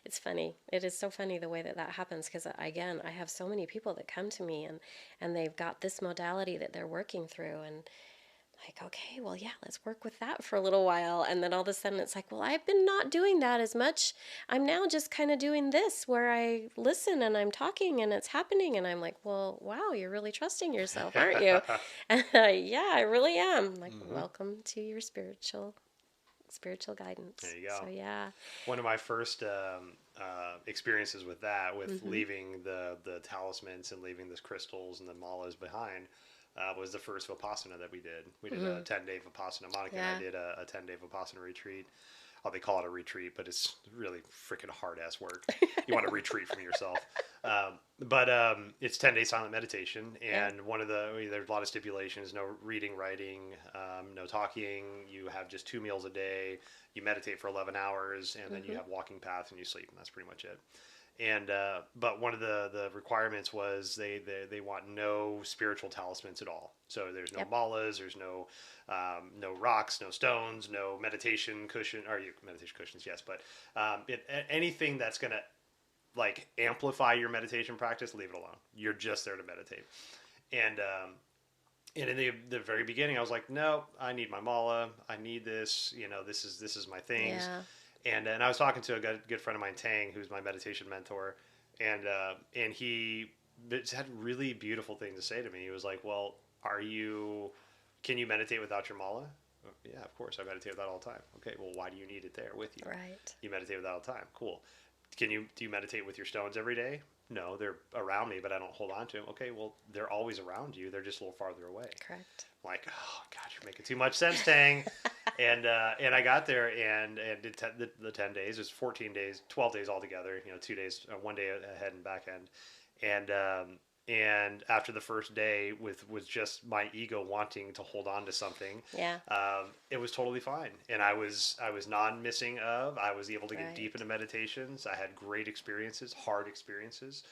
Speaker 2: it's funny. It is so funny the way that happens, because, again, I have so many people that come to me, and they've got this modality that they're working through. And like, okay, well, yeah, let's work with that for a little while. And then all of a sudden it's like, well, I've been not doing that as much. I'm now just kind of doing this where I listen and I'm talking and it's happening. And I'm like, well, wow, you're really trusting yourself, aren't you? And yeah, I really am. I'm like,
Speaker 1: Mm-hmm.
Speaker 2: welcome to your spiritual guidance.
Speaker 1: There you go.
Speaker 2: So yeah.
Speaker 1: One of my first experiences with that, with
Speaker 2: Mm-hmm.
Speaker 1: leaving the talismans and leaving the crystals and the malas behind, was the first Vipassana that we did. We did a
Speaker 2: Mm-hmm.
Speaker 1: 10-day Vipassana. Monica and I
Speaker 2: Yeah.
Speaker 1: did a 10-day Vipassana retreat. Oh, they call it a retreat, but it's really freaking hard ass work. You want to retreat from yourself. But it's 10-day silent meditation,
Speaker 2: Yeah.
Speaker 1: and there's a lot of stipulations: no reading, writing, no talking. You have just 2 meals a day. You meditate for 11 hours, and then you
Speaker 2: Mm-hmm.
Speaker 1: have walking paths and you sleep, and that's pretty much it. And but one of the requirements was they want no spiritual talismans at all. So there's no
Speaker 2: Yep.
Speaker 1: malas, there's no rocks, no stones, no meditation cushion, or meditation cushions, yes, but anything that's gonna like amplify your meditation practice, leave it alone. You're just there to meditate. And in the very beginning, I was like, no, I need my mala. I need this. This is my things.
Speaker 2: Yeah.
Speaker 1: And I was talking to a good friend of mine, Tang, who's my meditation mentor, and he had really beautiful things to say to me. He was like, well, can you meditate without your mala? Yeah, of course, I meditate with that all the time. Okay, well, why do you need it there with you?
Speaker 2: Right.
Speaker 1: You meditate with that all the time. Cool. Do you meditate with your stones every day? No, they're around me, but I don't hold on to them. Okay, well, they're always around you. They're just a little farther away.
Speaker 2: Correct.
Speaker 1: I'm like, oh God, you're making too much sense, Tang. And I got there and did the 10 days. It was 14 days, 12 days altogether. 2 days, 1 day ahead and back end. And after the first day, with just my ego wanting to hold on to something,
Speaker 2: Yeah.
Speaker 1: it was totally fine. And I was non missing of. I was able to get deep
Speaker 2: Right.
Speaker 1: into meditations. I had great experiences, hard experiences.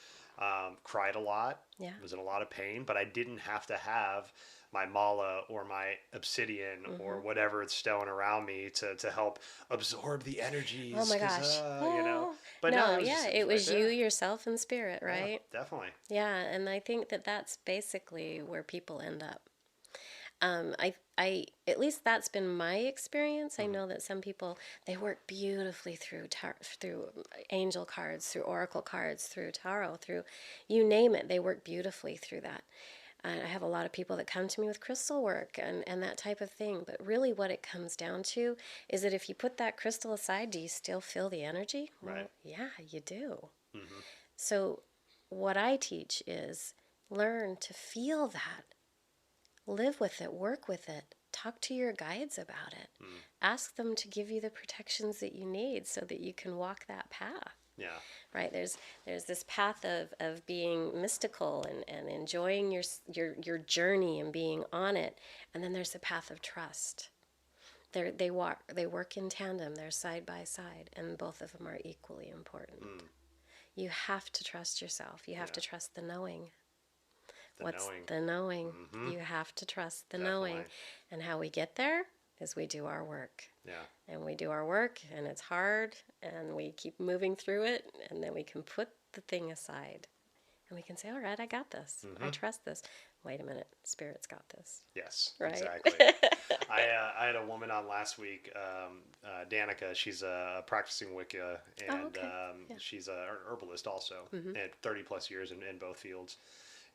Speaker 1: Cried a lot.
Speaker 2: Yeah.
Speaker 1: Was in a lot of pain, but I didn't have to have my mala or my obsidian or
Speaker 2: Mm-hmm.
Speaker 1: whatever stone around me to help absorb the
Speaker 2: Oh
Speaker 1: energies
Speaker 2: my
Speaker 1: because
Speaker 2: gosh.
Speaker 1: but no,
Speaker 2: No,
Speaker 1: it was
Speaker 2: yeah,
Speaker 1: just, it was
Speaker 2: it
Speaker 1: right
Speaker 2: was you,
Speaker 1: there.
Speaker 2: yourself, and spirit,
Speaker 1: Yeah,
Speaker 2: right?
Speaker 1: definitely.
Speaker 2: Yeah, and I think that that's basically where people end up. At least that's been my experience. I
Speaker 1: Hmm.
Speaker 2: know that some people they work beautifully through angel cards, through oracle cards, through tarot, through you name it. They work beautifully through that. And I have a lot of people that come to me with crystal work and that type of thing. But really, what it comes down to is that if you put that crystal aside, do you still feel the energy?
Speaker 1: Right.
Speaker 2: Well, yeah, you do.
Speaker 1: Hmm.
Speaker 2: So, what I teach is learn to feel that, live with it, work with it, talk to your guides about it,
Speaker 1: Mm.
Speaker 2: ask them to give you the protections that you need so that you can walk that path.
Speaker 1: Yeah.
Speaker 2: Right, there's this path of being mystical and enjoying your journey and being on it, and then there's the path of trust. They work in tandem. They're side by side, and both of them are equally important.
Speaker 1: Mm.
Speaker 2: You have to trust yourself. You have
Speaker 1: Yeah.
Speaker 2: to trust the knowing.
Speaker 1: The
Speaker 2: What's
Speaker 1: knowing.
Speaker 2: the knowing?
Speaker 1: Hmm.
Speaker 2: You have to trust the knowing.
Speaker 1: Definitely.
Speaker 2: And how we get there is we do our work.
Speaker 1: Yeah.
Speaker 2: And we do our work, and it's hard, and we keep moving through it, and then we can put the thing aside. And we can say, all right, I got this. I
Speaker 1: Hmm.
Speaker 2: trust this. Wait a minute, Spirit's got this.
Speaker 1: Yes.
Speaker 2: Right?
Speaker 1: Exactly. I had a woman on last week, Danica. She's a practicing Wicca,
Speaker 2: Oh,
Speaker 1: and
Speaker 2: okay. Yeah.
Speaker 1: she's an herbalist also,
Speaker 2: Mm-hmm.
Speaker 1: and 30 plus years in both fields.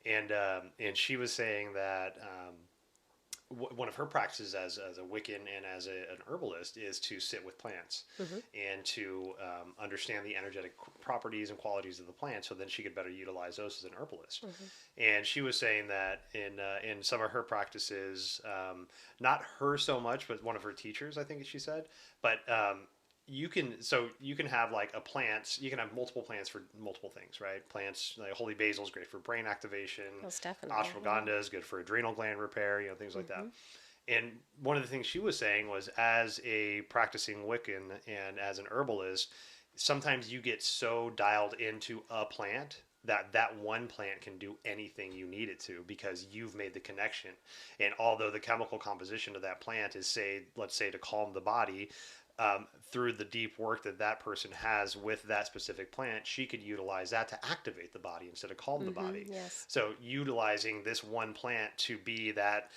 Speaker 1: And she was saying that one of her practices as a Wiccan and as an herbalist is to sit with plants
Speaker 2: Mm-hmm.
Speaker 1: and to understand the energetic properties and qualities of the plant, so then she could better utilize those as an herbalist.
Speaker 2: Mm-hmm.
Speaker 1: And she was saying that in some of her practices, not her so much, but one of her teachers, I think she said, but you can have like a plant. You can have multiple plants for multiple things, right? Plants like holy basil is great for brain activation.
Speaker 2: Most definitely.
Speaker 1: Ashwagandha is good for adrenal gland repair. Things like that.
Speaker 2: Mm-hmm.
Speaker 1: And one of the things she was saying was, as a practicing Wiccan and as an herbalist, sometimes you get so dialed into a plant that one plant can do anything you need it to because you've made the connection. And although the chemical composition of that plant is, let's say, to calm the body, through the deep work that person has with that specific plant, she could utilize that to activate the body instead of calm the body.
Speaker 2: Mm-hmm. Yes.
Speaker 1: So utilizing this one plant to be that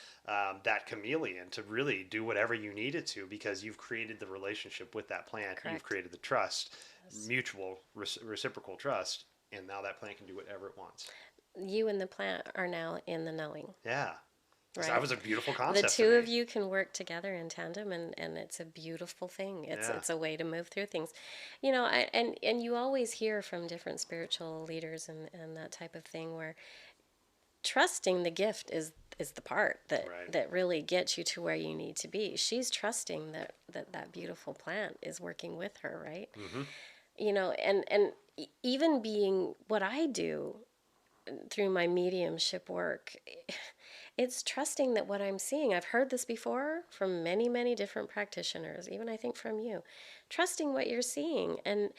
Speaker 1: chameleon to really do whatever you need it to, because you've created the relationship with that plant, you've
Speaker 2: Correct.
Speaker 1: created the trust,
Speaker 2: Yes.
Speaker 1: mutual reciprocal trust, and now that plant can do whatever it wants.
Speaker 2: You and the plant are now in the knowing.
Speaker 1: Yeah. So that
Speaker 2: Right.
Speaker 1: was a beautiful
Speaker 2: The
Speaker 1: concept
Speaker 2: two
Speaker 1: to
Speaker 2: of
Speaker 1: me.
Speaker 2: you can work together in tandem, and it's a beautiful thing. It's
Speaker 1: Yeah.
Speaker 2: it's a way to move through things, and you always hear from different spiritual leaders and that type of thing where trusting the gift is the part that
Speaker 1: Right.
Speaker 2: that really gets you to where you need to be. She's trusting that beautiful plant is working with her, right?
Speaker 1: Mm-hmm.
Speaker 2: And even being what I do through my mediumship work, it's trusting that what I'm seeing, I've heard this before from many, many different practitioners, even I think from you, trusting what you're seeing and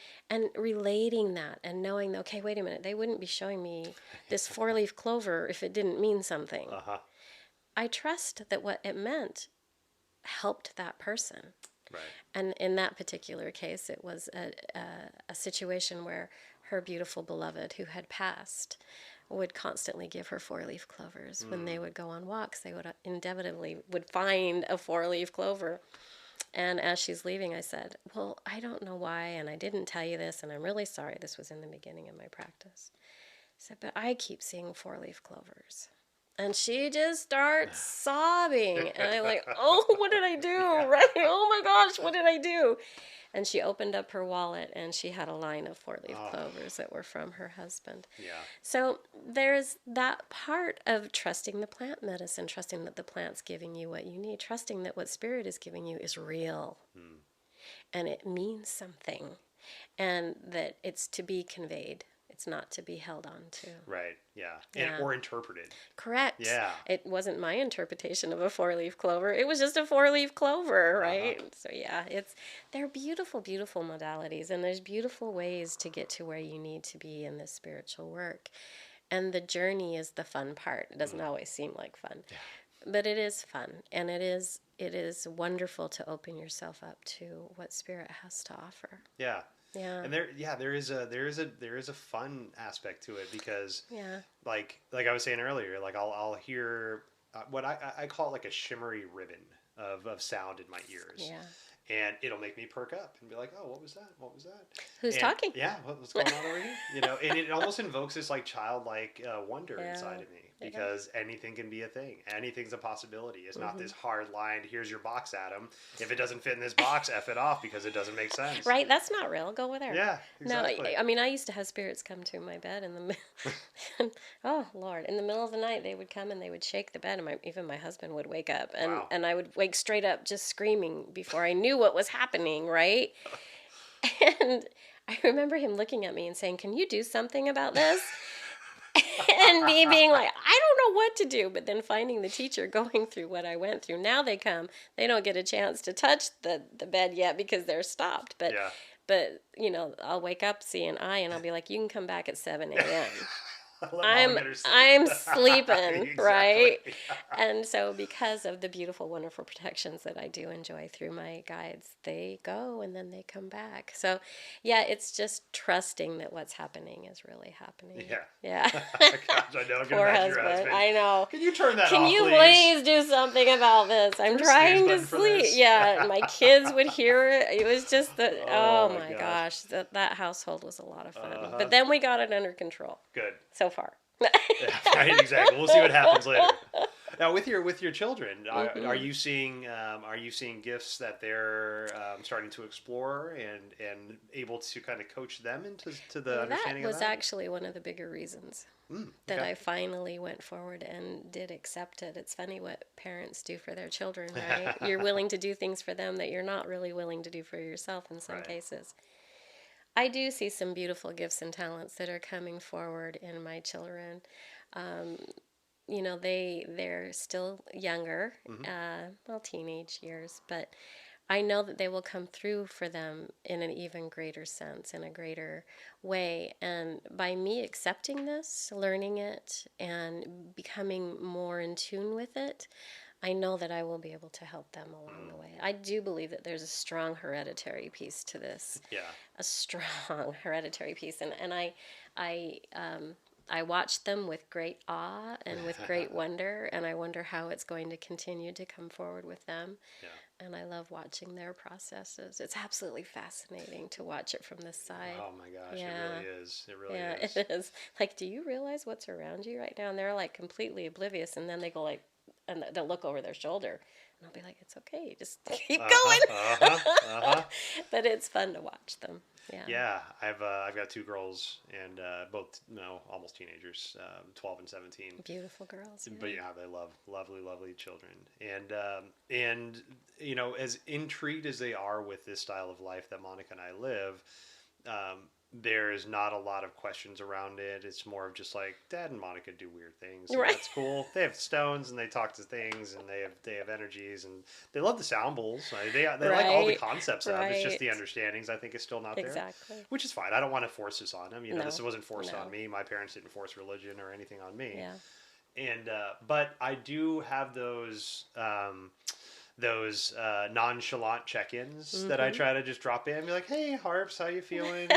Speaker 2: relating that and knowing, okay, wait a minute, they wouldn't be showing me this four-leaf clover if it didn't mean something.
Speaker 1: Uh-huh.
Speaker 2: I trust that what it meant helped that person.
Speaker 1: Right.
Speaker 2: And in that particular case, it was a situation where her beautiful beloved who had passed would constantly give her 4-leaf clovers. When they would go on walks, they would inevitably would find a 4-leaf clover. And as she's leaving, I said, well, I don't know why, and I didn't tell you this, and I'm really sorry. This was in the beginning of my practice. I said, but I keep seeing 4-leaf clovers. And she just starts sobbing. And I'm like, oh, what did I do? Right? Oh my gosh, what did I do? And she opened up her wallet and she had a line of 4-leaf clovers that were from her husband.
Speaker 1: Yeah.
Speaker 2: So there's that part of trusting the plant medicine, trusting that the plant's giving you what you need, trusting that what spirit is giving you is real and it means something and that it's to be conveyed. It's not to be held on to.
Speaker 1: Right. Yeah.
Speaker 2: Yeah.
Speaker 1: Or interpreted.
Speaker 2: Correct.
Speaker 1: Yeah.
Speaker 2: It wasn't my interpretation of a 4-leaf clover. It was just a 4-leaf clover, right? So yeah, they're beautiful, beautiful modalities, and there's beautiful ways to get to where you need to be in this spiritual work. And the journey is the fun part. It doesn't always seem like fun.
Speaker 1: Yeah.
Speaker 2: But it is fun, and it is wonderful to open yourself up to what spirit has to offer.
Speaker 1: Yeah.
Speaker 2: Yeah.
Speaker 1: And there is a fun aspect to it because
Speaker 2: Yeah.
Speaker 1: like I was saying earlier, like I'll hear what I call it like a shimmery ribbon of sound in my ears.
Speaker 2: Yeah.
Speaker 1: And it'll make me perk up and be like, oh, what was that? What was that?
Speaker 2: Who's talking?
Speaker 1: Yeah, what's going on over here? You know, and it almost invokes this like childlike wonder inside of me because anything can be a thing. Anything's a possibility. It's not this hard line. Here's your box, Adam. If it doesn't fit in this box, F it off because it doesn't make sense.
Speaker 2: Right? That's not real. Go over there.
Speaker 1: Yeah, exactly.
Speaker 2: No, I mean, I used to have spirits come to my bed in the middle. Oh Lord! In the middle of the night, they would come and they would shake the bed, and even my husband would wake up, and I would wake straight up, just screaming before I knew what was happening. Right? And I remember him looking at me and saying, "Can you do something about this?" And me being like, I don't know what to do. But then finding the teacher going through what I went through. Now they come. They don't get a chance to touch the bed yet because they're stopped. But you know, I'll wake up, see an eye, and I'll be like, you can come back at 7 a.m. I'm sleeping,
Speaker 1: Exactly.
Speaker 2: right?
Speaker 1: Yeah.
Speaker 2: And so because of the beautiful, wonderful protections that I do enjoy through my guides, they go and then they come back. So yeah, it's just trusting that what's happening is really happening.
Speaker 1: Yeah.
Speaker 2: Yeah.
Speaker 1: Gosh, I know.
Speaker 2: Poor husband. I know.
Speaker 1: Can you turn that off,
Speaker 2: Can you please do something about this? I'm trying to sleep. Yeah, my kids would hear it. It was just oh my gosh, that household was a lot of fun. But then we got it under control.
Speaker 1: Good.
Speaker 2: So far.
Speaker 1: Yeah, right, exactly. We'll see what happens later. Now, with your children, are you seeing gifts that they're starting to explore and able to kind of coach them into the understanding of that?
Speaker 2: That was actually one of the bigger reasons that I finally went forward and did accept it. It's funny what parents do for their children, right? You're willing to do things for them that you're not really willing to do for yourself in some cases. I do see some beautiful gifts and talents that are coming forward in my children. You know, they're still younger, teenage years, but I know that they will come through for them in an even greater sense, in a greater way. And by me accepting this, learning it, and becoming more in tune with it, I know that I will be able to help them along the way. I do believe that there's a strong hereditary piece to this.
Speaker 1: Yeah.
Speaker 2: A strong hereditary piece. And I watch them with great awe and with great wonder, and I wonder how it's going to continue to come forward with them. Yeah. And I love watching their processes. It's absolutely fascinating to watch it from this side.
Speaker 1: Oh my gosh, it really is. It really is.
Speaker 2: It is. Like, do you realize what's around you right now? And they're like completely oblivious, and then they go like, and they'll look over their shoulder, and I'll be like, "It's okay, just keep going." But it's fun to watch them. Yeah.
Speaker 1: Yeah, I've got 2 girls and both almost teenagers, 12 and 17.
Speaker 2: Beautiful girls. Yeah.
Speaker 1: But yeah, they love lovely children, and you know, as intrigued as they are with this style of life that Monica and I live. There's not a lot of questions around it. It's more of just like, Dad and Monica do weird things. Right. That's cool. They have stones and they talk to things and they have energies and they love the sound bowls. They like all the concepts of it. It's just the understandings I think is still not there. Which is fine. I don't want to force this on them. You know, this wasn't forced on me. My parents didn't force religion or anything on me.
Speaker 2: Yeah.
Speaker 1: And but I do have those those nonchalant check-ins that I
Speaker 2: Mm-hmm.
Speaker 1: try to just drop in and be like, "Hey, Harps, how you feeling?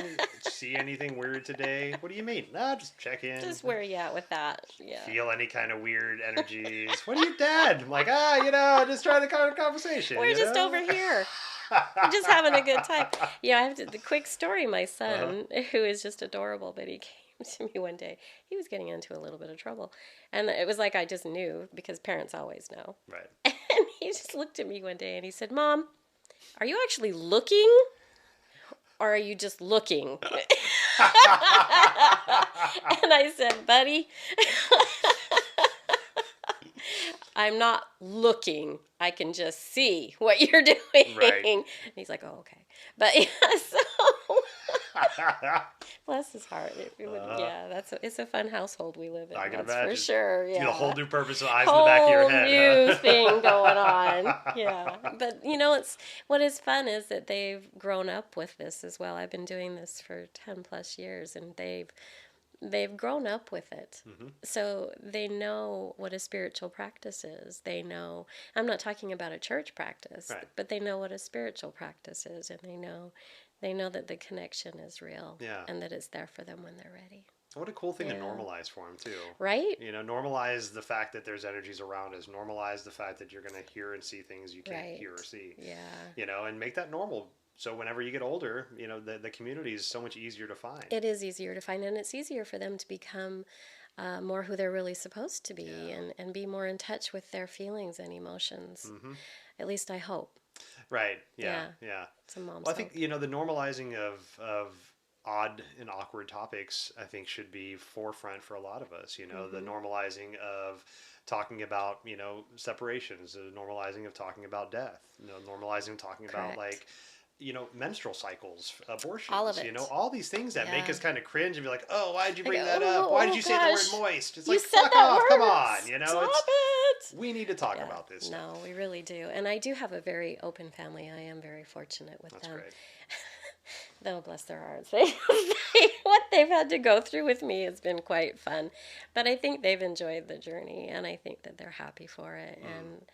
Speaker 1: See anything weird today? What do you mean? Nah, just check in.
Speaker 2: Just where you at with that? Yeah.
Speaker 1: Feel any kind of weird energies? What are you dead?" I'm like, just trying to kind of conversation,
Speaker 2: We're just over here. We're just having a good time. Yeah, I have the quick story. My
Speaker 1: Uh-huh.
Speaker 2: son, who is just adorable, but he came to me one day. He was getting into a little bit of trouble, and it was like I just knew because parents always know.
Speaker 1: Right.
Speaker 2: And he just looked at me one day and he said, "Mom, are you actually looking, or are you just looking?" And I said, "Buddy, I'm not looking. I can just see what you're doing."
Speaker 1: Right.
Speaker 2: And he's like, "Oh, okay." But yeah, so bless his heart. It would,
Speaker 1: uh,
Speaker 2: yeah, it's a fun household we live in.
Speaker 1: I can
Speaker 2: That's for
Speaker 1: imagine.
Speaker 2: sure.
Speaker 1: Get a whole
Speaker 2: Yeah,
Speaker 1: new purpose of eyes in the back of your
Speaker 2: whole
Speaker 1: head,
Speaker 2: new thing going on.
Speaker 1: huh?
Speaker 2: Yeah, but it's what is fun is that they've grown up with this as well. I've been doing this for 10 plus years, and they've grown up with it.
Speaker 1: Hmm.
Speaker 2: So they know what a spiritual practice is. They know, I'm not talking about a church practice,
Speaker 1: Right.
Speaker 2: but they know what a spiritual practice is, and they know that the connection is real
Speaker 1: Yeah.
Speaker 2: and that it's there for them when they're ready.
Speaker 1: What a cool thing to
Speaker 2: Yeah.
Speaker 1: normalize for them too.
Speaker 2: Right?
Speaker 1: Normalize the fact that there's energies around us. Normalize the fact that you're going to hear and see things you can't
Speaker 2: Right.
Speaker 1: hear or see.
Speaker 2: Yeah.
Speaker 1: And make that normal. So whenever you get older, the community is so much easier to find.
Speaker 2: It is easier to find, and it's easier for them to become more who they're really supposed to be,
Speaker 1: Yeah.
Speaker 2: and be more in touch with their feelings and emotions.
Speaker 1: Hmm.
Speaker 2: At least I hope.
Speaker 1: Right. Yeah.
Speaker 2: Yeah.
Speaker 1: Yeah.
Speaker 2: It's a mom's
Speaker 1: Well, I think
Speaker 2: hope.
Speaker 1: the normalizing of odd and awkward topics, I think, should be forefront for a lot of us. The
Speaker 2: Hmm.
Speaker 1: normalizing of talking about separations, the normalizing of talking about death, normalizing talking about
Speaker 2: Correct.
Speaker 1: menstrual cycles,
Speaker 2: All of
Speaker 1: abortions,
Speaker 2: it.
Speaker 1: all these things that make
Speaker 2: Yeah.
Speaker 1: us kind of cringe and be like, oh, why did you
Speaker 2: I go,
Speaker 1: bring that up? Why
Speaker 2: oh,
Speaker 1: did
Speaker 2: oh
Speaker 1: you say the word
Speaker 2: gosh,
Speaker 1: moist? It's
Speaker 2: you
Speaker 1: like,
Speaker 2: said
Speaker 1: fuck
Speaker 2: that
Speaker 1: off, come
Speaker 2: word.
Speaker 1: on,
Speaker 2: Stop
Speaker 1: it's
Speaker 2: it.
Speaker 1: we need to talk
Speaker 2: Yeah,
Speaker 1: about this stuff.
Speaker 2: no, we really do. And I do have a very open family. I am very fortunate with
Speaker 1: That's
Speaker 2: them.
Speaker 1: great.
Speaker 2: Though, bless their hearts, what they've had to go through with me has been quite fun. But I think they've enjoyed the journey, and I think that they're happy for it.
Speaker 1: Mm.
Speaker 2: And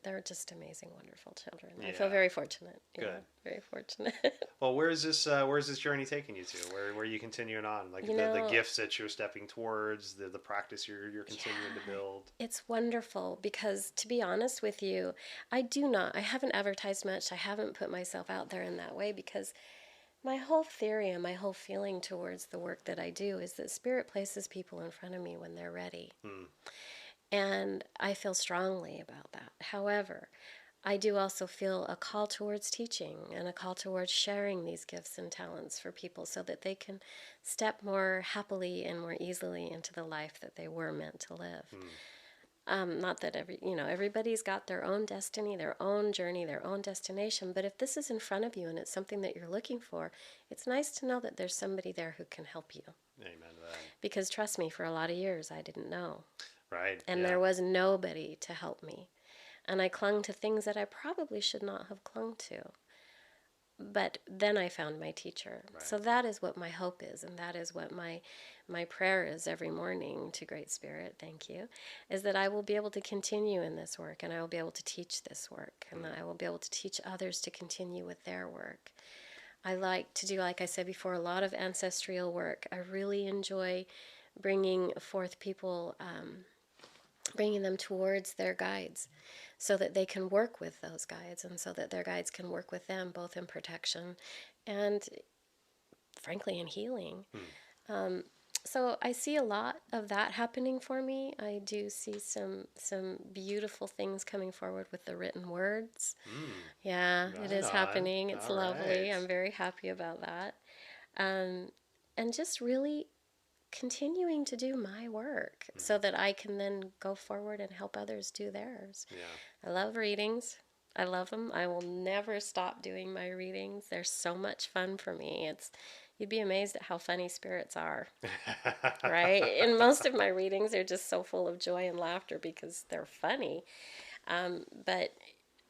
Speaker 2: they're just amazing, wonderful children. I feel
Speaker 1: Yeah,
Speaker 2: very fortunate.
Speaker 1: good.
Speaker 2: Very fortunate.
Speaker 1: Well, where's this journey taking you to? Where are you continuing on? Like the gifts that you're stepping towards, the practice you're continuing to
Speaker 2: Yeah,
Speaker 1: build.
Speaker 2: it's wonderful because, to be honest with you, I haven't advertised much. I haven't put myself out there in that way because my whole theory and my whole feeling towards the work that I do is that Spirit places people in front of me when they're ready.
Speaker 1: Hmm.
Speaker 2: And I feel strongly about that. However, I do also feel a call towards teaching and a call towards sharing these gifts and talents for people so that they can step more happily and more easily into the life that they were meant to live.
Speaker 1: Hmm.
Speaker 2: Not that everybody's got their own destiny, their own journey, their own destination. But if this is in front of you and it's something that you're looking for, it's nice to know that there's somebody there who can help you.
Speaker 1: Amen to that.
Speaker 2: Because trust me, for a lot of years, I didn't know.
Speaker 1: Right.
Speaker 2: And
Speaker 1: Yeah.
Speaker 2: there was nobody to help me. And I clung to things that I probably should not have clung to. But then I found my teacher.
Speaker 1: Right.
Speaker 2: So that is what my hope is, and that is what my prayer is every morning to Great Spirit, thank you, is that I will be able to continue in this work, and I will be able to teach this work, and that I will be able to teach others to continue with their work. I like to do, like I said before, a lot of ancestral work. I really enjoy bringing forth people, bringing them towards their guides so that they can work with those guides and so that their guides can work with them both in protection and, frankly, in healing. So I see a lot of that happening for me. I do see some beautiful things coming forward with the written words.
Speaker 1: Mm.
Speaker 2: Yeah, it
Speaker 1: Right
Speaker 2: is
Speaker 1: on.
Speaker 2: happening. It's
Speaker 1: All
Speaker 2: lovely.
Speaker 1: right.
Speaker 2: I'm very happy about that. And just really continuing to do my work so that I can then go forward and help others do theirs.
Speaker 1: Yeah.
Speaker 2: I love readings. I love them. I will never stop doing my readings. They're so much fun for me. You'd be amazed at how funny spirits are, right? And most of my readings are just so full of joy and laughter because they're funny. But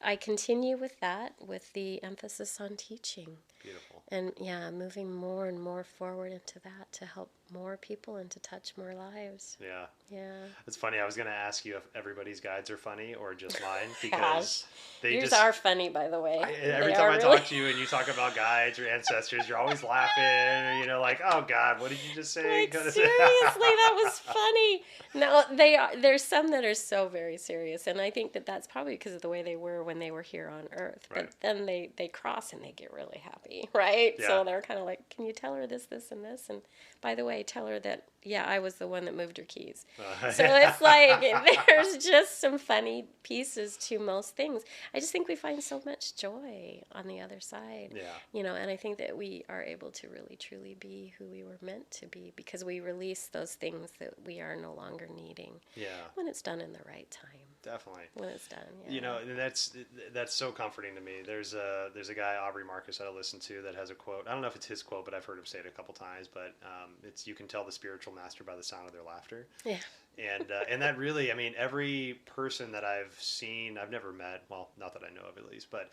Speaker 2: I continue with that with the emphasis on teaching.
Speaker 1: Beautiful.
Speaker 2: And yeah, moving more and more forward into that to help more people and to touch more lives.
Speaker 1: Yeah.
Speaker 2: Yeah.
Speaker 1: It's funny. I was going to ask you if everybody's guides are funny or just mine
Speaker 2: Gosh.
Speaker 1: because they
Speaker 2: Yours
Speaker 1: just
Speaker 2: are funny, by the way.
Speaker 1: every
Speaker 2: They
Speaker 1: time
Speaker 2: are
Speaker 1: I
Speaker 2: really.
Speaker 1: talk to you and you talk about guides or ancestors, you're always laughing. Like, oh God, what did you just say?
Speaker 2: Like, seriously, that was funny. No, they are. There's some that are so very serious, and I think that that's probably because of the way they were when they were here on Earth.
Speaker 1: Right.
Speaker 2: But then they cross and they get really happy, right?
Speaker 1: Yeah.
Speaker 2: So they're kind of like, "Can you tell her this, this, and this?" And by the way, tell her that yeah, I was the one that moved her keys. So it's like there's just some funny pieces to most things. I just think we find so much joy on the other side.
Speaker 1: Yeah.
Speaker 2: And I think that we are able to really truly be who we were meant to be because we release those things that we are no longer needing.
Speaker 1: Yeah.
Speaker 2: When it's done in the right time.
Speaker 1: Definitely.
Speaker 2: When it's done, yeah.
Speaker 1: And that's so comforting to me. There's a guy, Aubrey Marcus, that I listen to that has a quote. I don't know if it's his quote, but I've heard him say it a couple times. But it's you can tell the spiritual master by the sound of their laughter.
Speaker 2: Yeah.
Speaker 1: And that really, I mean, every person that I've seen, I've never met. Well, not that I know of at least, but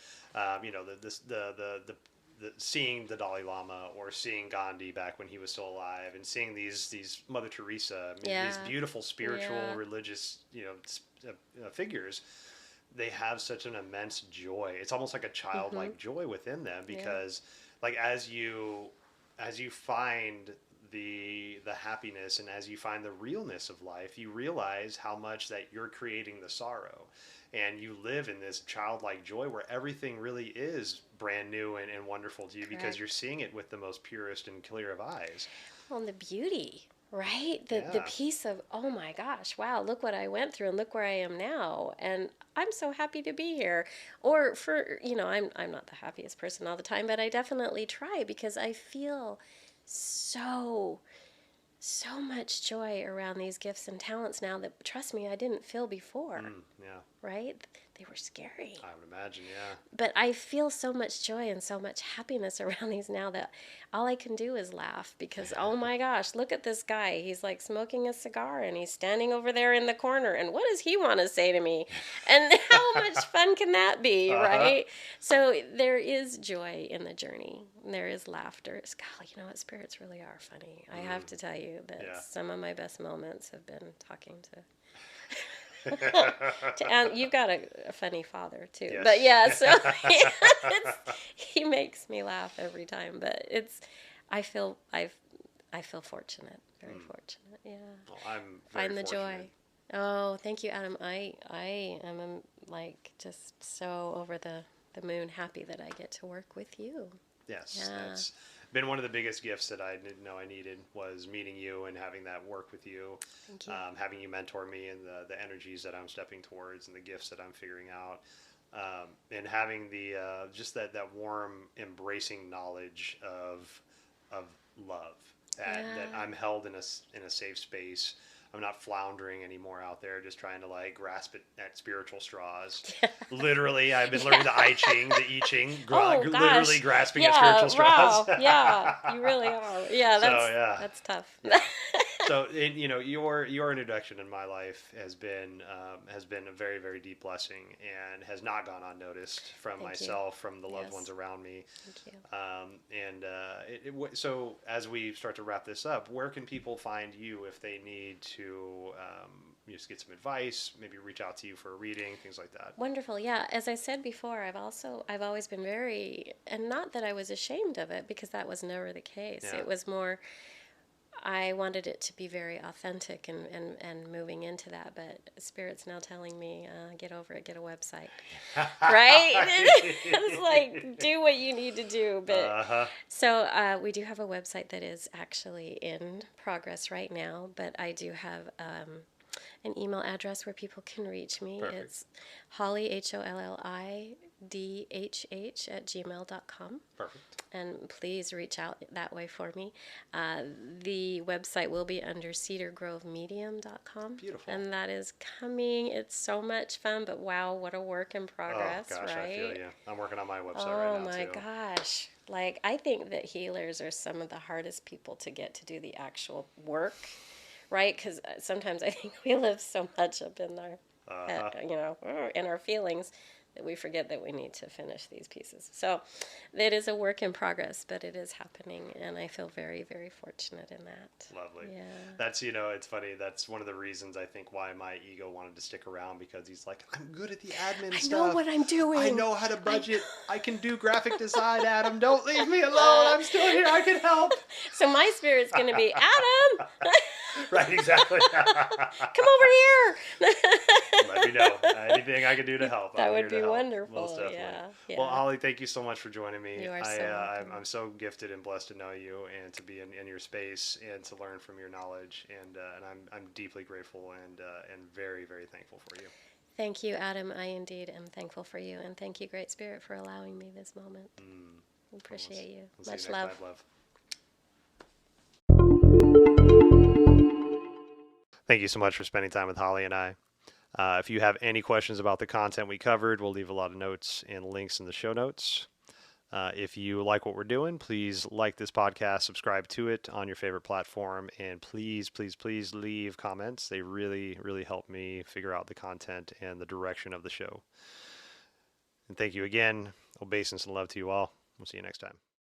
Speaker 1: seeing the Dalai Lama or seeing Gandhi back when he was still alive, and seeing these Mother Teresa, I mean, these beautiful spiritual, religious, figures, they have such an immense joy. It's almost like a childlike joy within them because, like, as you find the happiness and as you find the realness of life, you realize how much that you're creating the sorrow. And you live in this childlike joy where everything really is brand new and wonderful to you because you're seeing it with the most purest and clear of eyes.
Speaker 2: Well, and the beauty, right? The piece of, oh my gosh, wow, look what I went through and look where I am now. And I'm so happy to be here. Or I'm not the happiest person all the time, but I definitely try because I feel so much joy around these gifts and talents now that, trust me, I didn't feel before.
Speaker 1: Yeah.
Speaker 2: Right? They were scary.
Speaker 1: I would imagine, yeah.
Speaker 2: But I feel so much joy and so much happiness around these now that all I can do is laugh because, oh my gosh, look at this guy. He's like smoking a cigar and he's standing over there in the corner. And what does he want to say to me? And how much fun can that be, right? So there is joy in the journey. There is laughter. It's, golly, you know what? Spirits really are funny. I have to tell you that some of my best moments have been talking to... And you've got a funny father too,
Speaker 1: yes.
Speaker 2: But yeah, so he makes me laugh every time. But I feel fortunate, very fortunate. Yeah,
Speaker 1: well, I'm
Speaker 2: find the
Speaker 1: fortunate.
Speaker 2: joy. Oh, thank you, Adam. I am like just so over the moon, happy that I get to work with you.
Speaker 1: Yes, that's been one of the biggest gifts that I didn't know I needed was meeting you and having that work with you.
Speaker 2: Thank you.
Speaker 1: Having you mentor me and the energies that I'm stepping towards and the gifts that I'm figuring out. And having the just that warm embracing knowledge of love that I'm held in a safe space. I'm not floundering anymore out there, just trying to like grasp at spiritual straws. Literally, I've been learning the I Ching, the I Ching, literally grasping at spiritual straws.
Speaker 2: Wow. Yeah, you really are. Yeah, that's tough.
Speaker 1: Yeah. So, your introduction in my life has been a very, very deep blessing and has not gone unnoticed from myself, from the loved ones around me.
Speaker 2: Thank
Speaker 1: you. So, as we start to wrap this up, where can people find you if they need to just get some advice, maybe reach out to you for a reading, things like that?
Speaker 2: Wonderful. Yeah, as I said before, I've always been very, and not that I was ashamed of it because that was never the case.
Speaker 1: Yeah.
Speaker 2: It was more, I wanted it to be very authentic and moving into that, but Spirit's now telling me, get over it, get a website. Right? It's like, do what you need to do. But So we do have a website that is actually in progress right now, but I do have an email address where people can reach me.
Speaker 1: Perfect.
Speaker 2: It's Holli, HOLLIDHH @gmail.com.
Speaker 1: Perfect.
Speaker 2: And please reach out that way for me. The website will be under cedargrovemedium.com.
Speaker 1: Beautiful.
Speaker 2: And that is coming. It's so much fun, but wow, what a work in progress,
Speaker 1: oh, gosh,
Speaker 2: right?
Speaker 1: I feel you. I'm working on my website right now,
Speaker 2: Oh, my
Speaker 1: too.
Speaker 2: gosh. Like, I think that healers are some of the hardest people to get to do the actual work, right? Because sometimes I think we live so much up in our, in our feelings we forget that we need to finish these pieces. So it is a work in progress, but it is happening, and I feel very, very fortunate in that.
Speaker 1: Lovely.
Speaker 2: Yeah.
Speaker 1: That's, you know, it's funny. That's one of the reasons I think why my ego wanted to stick around, because he's like, I'm good at the admin
Speaker 2: I know
Speaker 1: stuff.
Speaker 2: what I'm doing.
Speaker 1: I know how to budget. I can do graphic design, Adam. Don't leave me alone. I'm still here. I can help.
Speaker 2: So my spirit's going to be, Adam,
Speaker 1: Right, exactly.
Speaker 2: come over here.
Speaker 1: Let me know. Anything I can do to help.
Speaker 2: That
Speaker 1: I'm
Speaker 2: would
Speaker 1: here to
Speaker 2: be
Speaker 1: help.
Speaker 2: wonderful.
Speaker 1: Most definitely.
Speaker 2: Yeah, yeah.
Speaker 1: Well, Holly, thank you so much for joining me.
Speaker 2: You are so welcome.
Speaker 1: I'm so gifted and blessed to know you and to be in your space and to learn from your knowledge. And I'm deeply grateful and very, very thankful for you.
Speaker 2: Thank you, Adam. I indeed am thankful for you. And thank you, Great Spirit, for allowing me this moment. Appreciate you.
Speaker 1: We'll
Speaker 2: Much
Speaker 1: see you next
Speaker 2: love.
Speaker 1: time, love. Thank you so much for spending time with Holly and I. If you have any questions about the content we covered, we'll leave a lot of notes and links in the show notes. If you like what we're doing, please like this podcast, subscribe to it on your favorite platform, and please, please, please leave comments. They really, really help me figure out the content and the direction of the show. And thank you again. Obeisance and love to you all. We'll see you next time.